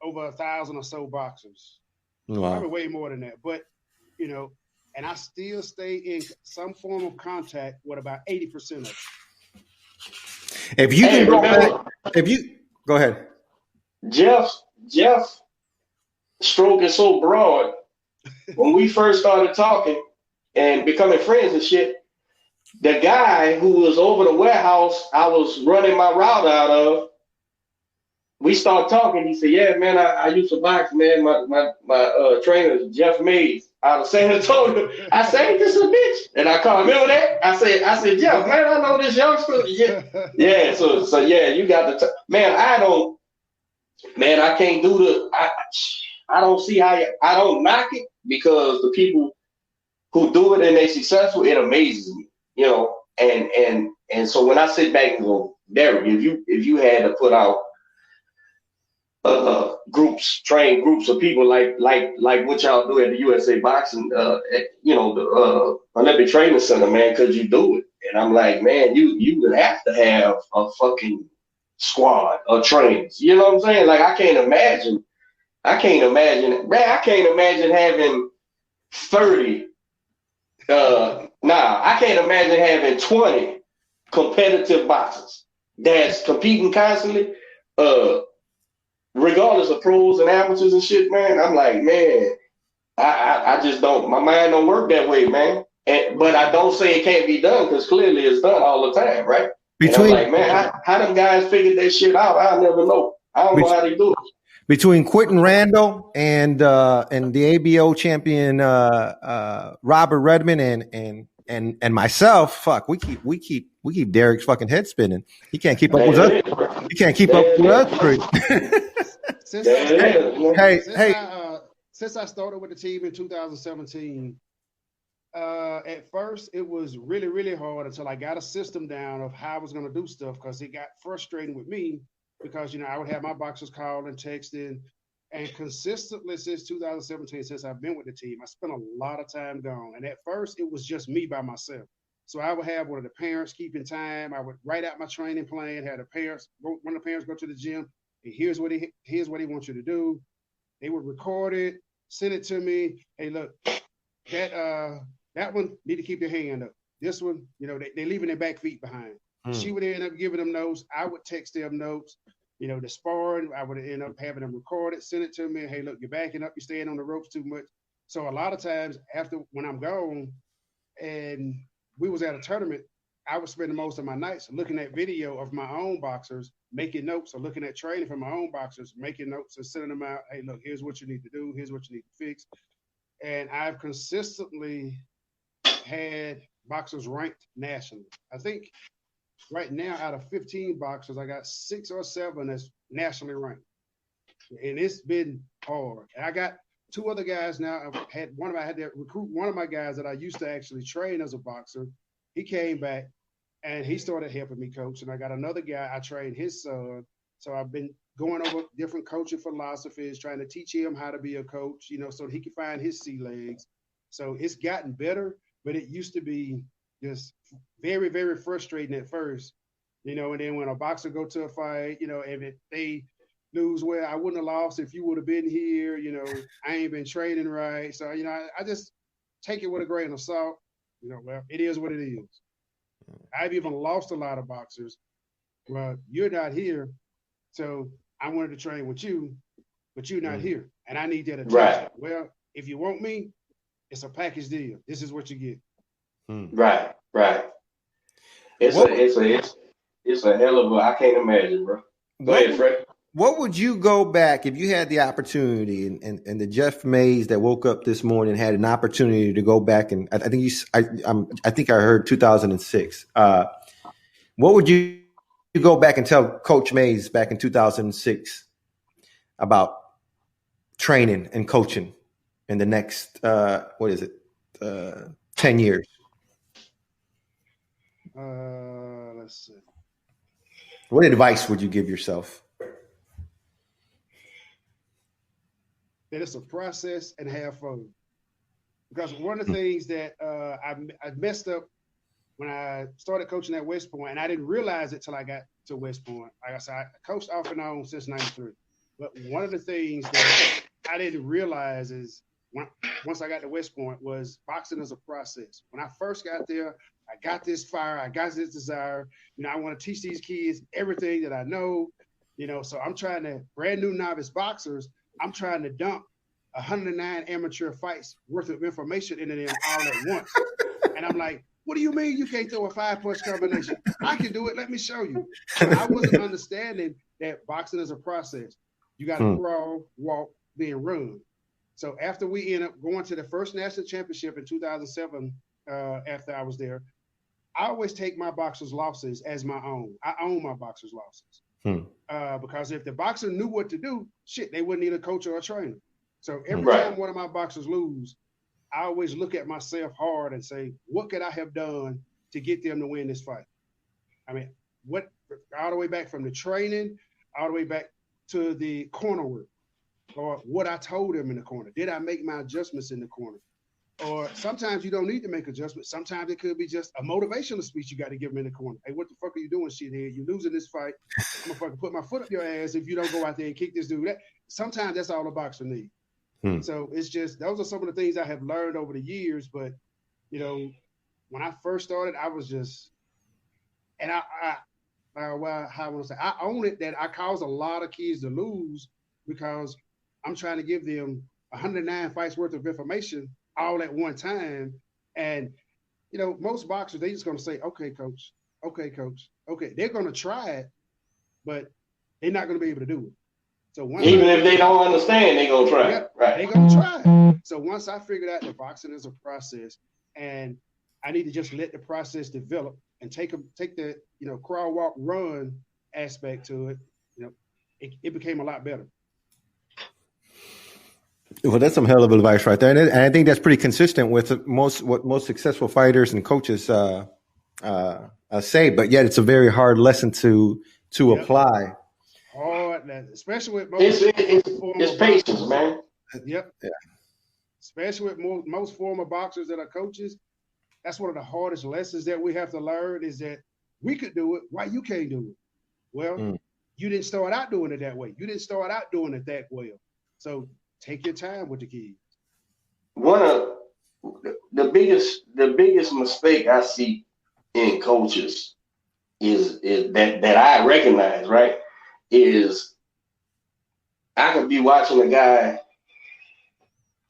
over 1,000 or so boxers. Wow. Probably way more than that. But, and I still stay in some form of contact with about 80% of it. If you can go back, go ahead. Jeff's stroke is so broad. When we first started talking, and becoming friends and shit, the guy who was over the warehouse I was running my route out of, we started talking. He said, "Yeah, man, I used to box, man. My trainer is Jeff MAYS out of San Antonio." I said, "Ain't this a bitch?" And I called. Remember that? I said, "Jeff, man, I know this youngster." Yeah. So yeah, you got the man. I can't do I don't see how I don't knock it because the people who do it and they successful, it amazes me, and so when I sit back and go, Derek, if you had to put out train groups of people like what y'all do at the USA Boxing, the Olympic Training Center, man, could you do it? And I'm like, man, you would have to have a fucking squad of trainers. You know what I'm saying? Like I can't imagine, man, I can't imagine having 30. I can't imagine having 20 competitive boxers that's competing constantly, regardless of pros and amateurs and shit, man. I'm like, man, I just don't, my mind don't work that way, man. But I don't say it can't be done because clearly it's done all the time, right? And I'm like, man, how them guys figured that shit out? I'll never know. I don't know how they do it. Between Quentin Randall and the ABO champion Robert Redmond and myself, fuck, we keep Derek's fucking head spinning. He can't keep up with us. He can't keep up with us. Since I started with the team in 2017, at first it was really, really hard until I got a system down of how I was going to do stuff because it got frustrating with me because, I would have my boxers calling, texting, and consistently since 2017, since I've been with the team, I spent a lot of time gone. And at first, it was just me by myself. So I would have one of the parents keeping time. I would write out my training plan, have one of the parents go to the gym, and here's what he wants you to do. They would record it, send it to me. Hey, look, that one need to keep your hand up. This one, they leaving their back feet behind. She would end up giving them notes. I would text them notes. The sparring, I would end up having them record it, send it to me. Hey, look, you're backing up, you're staying on the ropes too much. So a lot of times when I'm gone and we was at a tournament, I would spend most of my nights looking at video of my own boxers, making notes, or looking at training from my own boxers, making notes and sending them out. Hey, look, here's what you need to do. Here's what you need to fix. And I've consistently had boxers ranked nationally. I think right now, out of 15 boxers, I got 6 or 7 that's nationally ranked. And it's been hard. And I got 2 other guys now. I had to recruit one of my guys that I used to actually train as a boxer. He came back and he started helping me coach. And I got another guy, I trained his son. So I've been going over different coaching philosophies, trying to teach him how to be a coach, so that he can find his sea legs. So it's gotten better, but it used to be just very, very frustrating at first, and then when a boxer go to a fight, and if they lose, well, I wouldn't have lost if you would have been here, I ain't been training right. So, I just take it with a grain of salt, well, it is what it is. I've even lost a lot of boxers. Well, you're not here, so I wanted to train with you, but you're not here, and I need that attention. Right. Well, if you want me, it's a package deal. This is what you get. Right. It's a hell of I can't imagine, bro. Go ahead, Fred. What would you go back if you had the opportunity and the Jeff MAYS that woke up this morning had an opportunity to go back, and I think I heard 2006. What would you go back and tell Coach MAYS back in 2006 about training and coaching in the next 10 years? Let's see. What advice would you give yourself? That it's a process and have fun. Because one of the things that I messed up when I started coaching at West Point, and I didn't realize it till I got to West Point. Like I said, I coached off and on since '93. But one of the things that I didn't realize is once I got to West Point was boxing is a process. When I first got there, I got this fire, I got this desire. I want to teach these kids everything that I know. So I'm trying to, brand new novice boxers, I'm trying to dump 109 amateur fights worth of information into them all at once. And I'm like, what do you mean you can't throw a 5-punch combination? I can do it. Let me show you. So I wasn't understanding that boxing is a process. You got to crawl, walk, then run. So after we end up going to the first national championship in 2007, after I was there, I always take my boxers' losses as my own. I own my boxers' losses. Because if the boxer knew what to do, they wouldn't need a coach or a trainer. So every time one of my boxers lose, I always look at myself hard and say, what could I have done to get them to win this fight? I mean, all the way back from the training, all the way back to the corner work, or what I told them in the corner. Did I make my adjustments in the corner? Or sometimes you don't need to make adjustments. Sometimes it could be just a motivational speech you got to give them in the corner. Hey, what the fuck are you doing, shithead? You losing this fight. I'm gonna fucking put my foot up your ass if you don't go out there and kick this dude. Sometimes that's all a boxer needs. So it's just, those are some of the things I have learned over the years. But, when I first started, I was just, and how I want to say, I own it that I caused a lot of kids to lose because I'm trying to give them 109 fights worth of information all at one time. And, most boxers, they just going to say, okay, coach. Okay. They're going to try it, but they're not going to be able to do it. So even if they don't understand, they're going to try it. Right. They're going to try it. So once I figured out that boxing is a process and I need to just let the process develop and take the, crawl, walk, run aspect to it, it became a lot better. Well, that's some hell of advice right there, and I think that's pretty consistent with what most successful fighters and coaches say. But yet, it's a very hard lesson to apply. about that, especially with it's patience, man. Yep. Yeah. Especially with most former boxers that are coaches, that's one of the hardest lessons that we have to learn is that we could do it. Why you can't do it? Well, you didn't start out doing it that way. You didn't start out doing it that well. So take your time with the kids. One of the biggest mistake I see in coaches is that I recognize, right? Is I could be watching a guy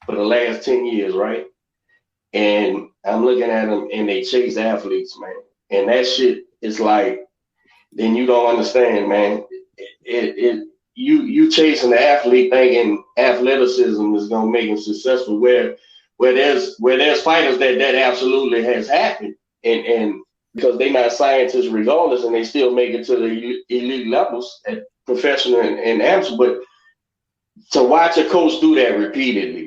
for the last 10 years, right? And I'm looking at them and they chase athletes, man. And that shit is like, then you don't understand, man. You chasing the athlete thinking athleticism is gonna make him successful where there's fighters that absolutely has happened and because they're not scientists regardless and they still make it to the elite levels at professional and amateur, but to watch a coach do that repeatedly,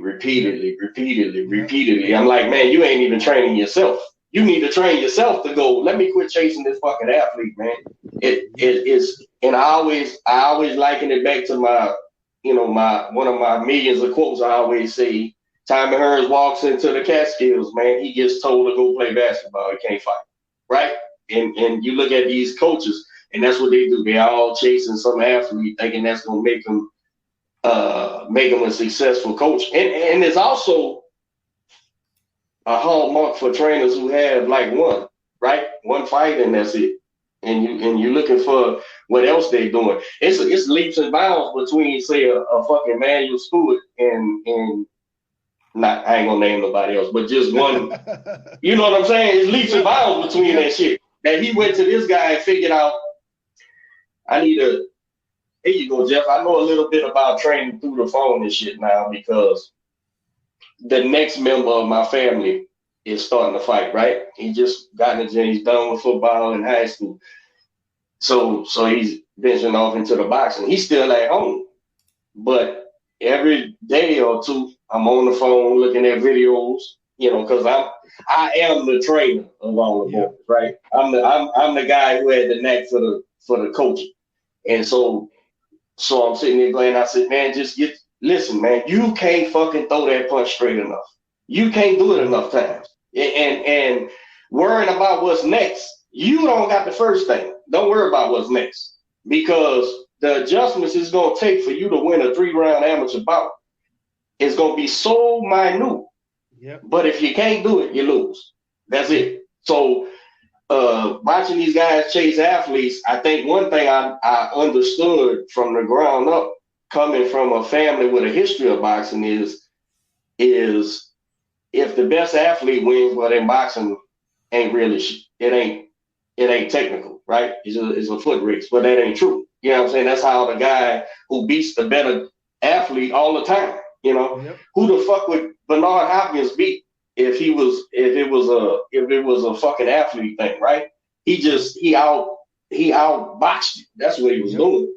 I'm like, man, you ain't even training yourself. You need to train yourself to go, let me quit chasing this fucking athlete, man. It is, and I always liken it back to my one of my millions of quotes I always say, Tommy Hearns walks into the Catskills, man, he gets told to go play basketball, he can't fight. Right? And you look at these coaches, and that's what they do. They're all chasing some athlete thinking that's gonna make them a successful coach. And there's also a hallmark for trainers who have like one fight and that's it. And you're looking for what else they're doing. It's leaps and bounds between say a fucking Manuel Stewart and not I ain't gonna name nobody else, but just one. You know what I'm saying? It's leaps and bounds between that shit. That he went to this guy and figured out here you go, Jeff. I know a little bit about training through the phone and shit now because the next member of my family is starting to fight, right? He just got in the gym. He's done with football in high school. So he's venturing off into the boxing. He's still at home. But every day or two, I'm on the phone looking at videos, because I am the trainer of all the boys, right? I'm the guy who had the knack for the coaching. And so I'm sitting there going, I said, man, listen, man, you can't fucking throw that punch straight enough. You can't do it enough times. And worrying about what's next, you don't got the first thing. Don't worry about what's next. Because the adjustments it's going to take for you to win a 3-round amateur bout is going to be so minute. Yep. But if you can't do it, you lose. That's it. So watching these guys chase athletes, I think one thing I understood from the ground up, coming from a family with a history of boxing, is if the best athlete wins, well, then boxing ain't really it ain't technical, right? It's a foot race, but that ain't true. You know what I'm saying? That's how the guy who beats the better athlete all the time. Yep. Who the fuck would Bernard Hopkins beat if it was a fucking athlete thing, right? He outboxed you. That's what he was doing.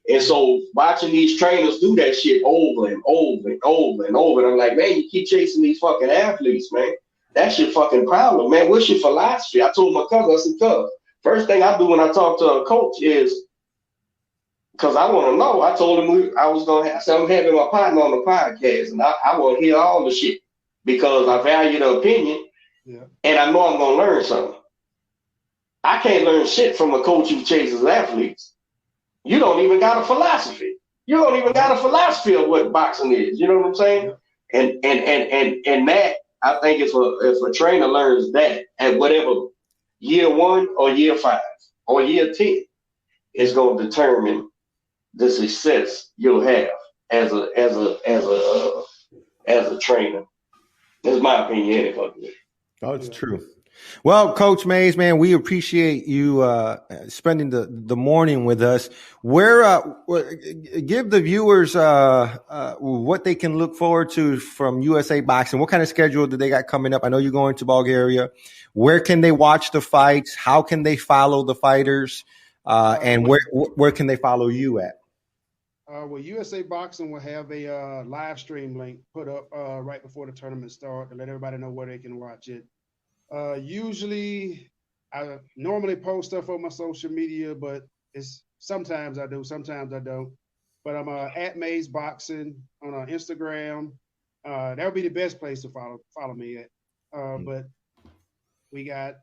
And so watching these trainers do that shit over and over and over and over, and I'm like, man, you keep chasing these fucking athletes, man. That's your fucking problem, man. What's your philosophy? I told my cousin, I said, cuz, first thing I do when I talk to a coach is, because I want to know, I told him I'm having my partner on the podcast, and I want to hear all the shit because I value the opinion, and I know I'm going to learn something. I can't learn shit from a coach who chases athletes. You don't even got a philosophy. You don't even got a philosophy of what boxing is. You know what I'm saying? And that, I think if a trainer learns that at whatever year 1 or year 5 or year 10, it's going to determine the success you'll have as a trainer. That's my opinion. Anyway. Oh, it's true. Well, Coach MAYS, man, we appreciate you spending the morning with us. Give the viewers what they can look forward to from USA Boxing. What kind of schedule do they got coming up? I know you're going to Bulgaria. Where can they watch the fights? How can they follow the fighters? And where can they follow you at? Well, USA Boxing will have a live stream link put up right before the tournament starts to let everybody know where they can watch it. Usually, I normally post stuff on my social media, but sometimes I do, sometimes I don't. But I'm at MAYS Boxing on Instagram. That would be the best place to follow me at. But we got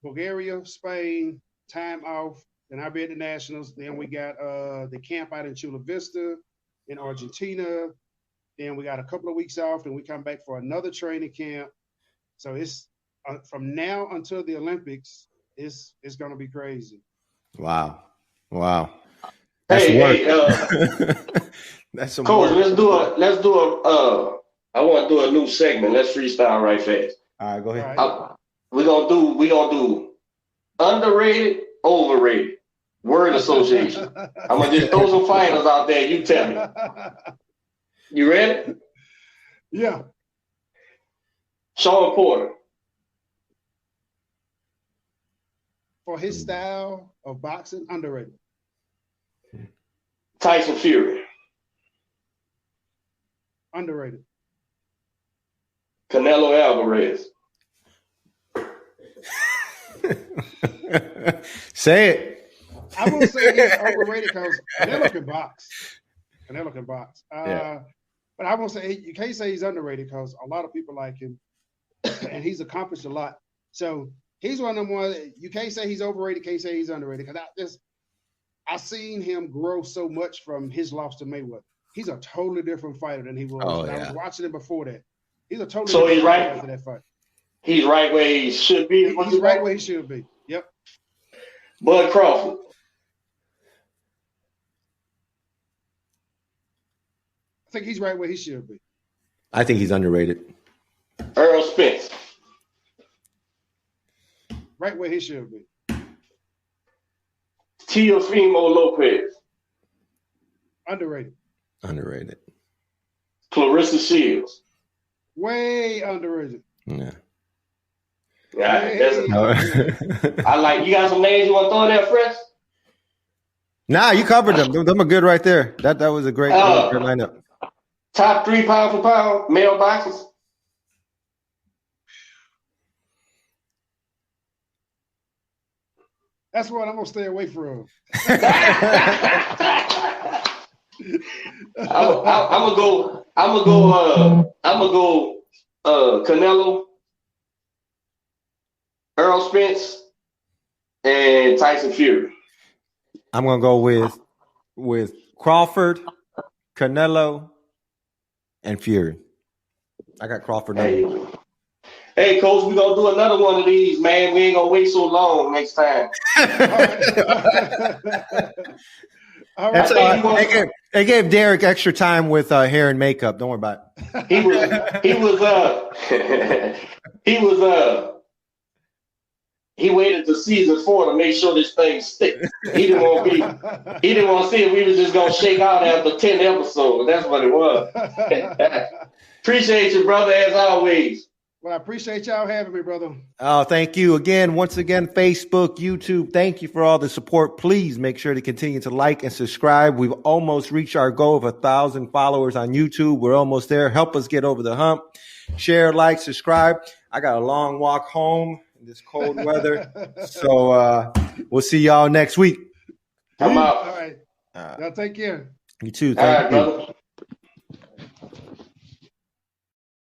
Bulgaria, Spain, time off. Then I'll be at the Nationals. Then we got the camp out in Chula Vista in Argentina. Then we got a couple of weeks off, and we come back for another training camp. So it's from now until the Olympics, it's going to be crazy. Wow. That's that's some Coach, work. let's do a I want to do a new segment. Let's freestyle right fast. All right, go ahead. We're gonna do underrated, overrated. Word association. I'm gonna just throw some fighters out there. You tell me. You ready? Yeah. Sean Porter. For his style of boxing, underrated. Tyson Fury. Underrated. Canelo Alvarez. Say it. I won't say he's overrated because Canelo can box. But I won't say you can't say he's underrated because a lot of people like him, and he's accomplished a lot. So he's one of them ones you can't say he's overrated, can't say he's underrated. Because I seen him grow so much from his loss to Mayweather. He's a totally different fighter than he was. I was watching him before that. He's a totally different fighter after that fight. He's right where he should be. He's right where he should be. Yep. Bud Crawford. I think he's right where he should be. I think he's underrated. Earl Spence. Right where he should be. Teofimo Lopez. Underrated. Clarissa Shields. Way underrated. Yeah. I like. You got some names you want to throw in there, Fresh? Nah, you covered them. Them are good right there. That was a great lineup. Top 3 pound for pound male boxers. That's what I'm gonna stay away from. I'm gonna go Canelo, Earl Spence, and Tyson Fury. I'm gonna go with Crawford, Canelo, and Fury. I got Crawford. Hey, Coach, we're gonna do another one of these, man. We ain't gonna wait so long next time. All right. They gave Derek extra time with hair and makeup. Don't worry about it. He waited to season 4 to make sure this thing stick. He didn't want to see if we was just gonna shake out after 10 episodes. That's what it was. Appreciate you, brother, as always. Well, I appreciate y'all having me, brother. Oh, thank you again. Once again, Facebook, YouTube, thank you for all the support. Please make sure to continue to like and subscribe. We've almost reached our goal of 1,000 followers on YouTube. We're almost there. Help us get over the hump. Share, like, subscribe. I got a long walk home in this cold weather. So we'll see y'all next week. I'm out. All right. Y'all take care. You too. All right, Thank you. brother.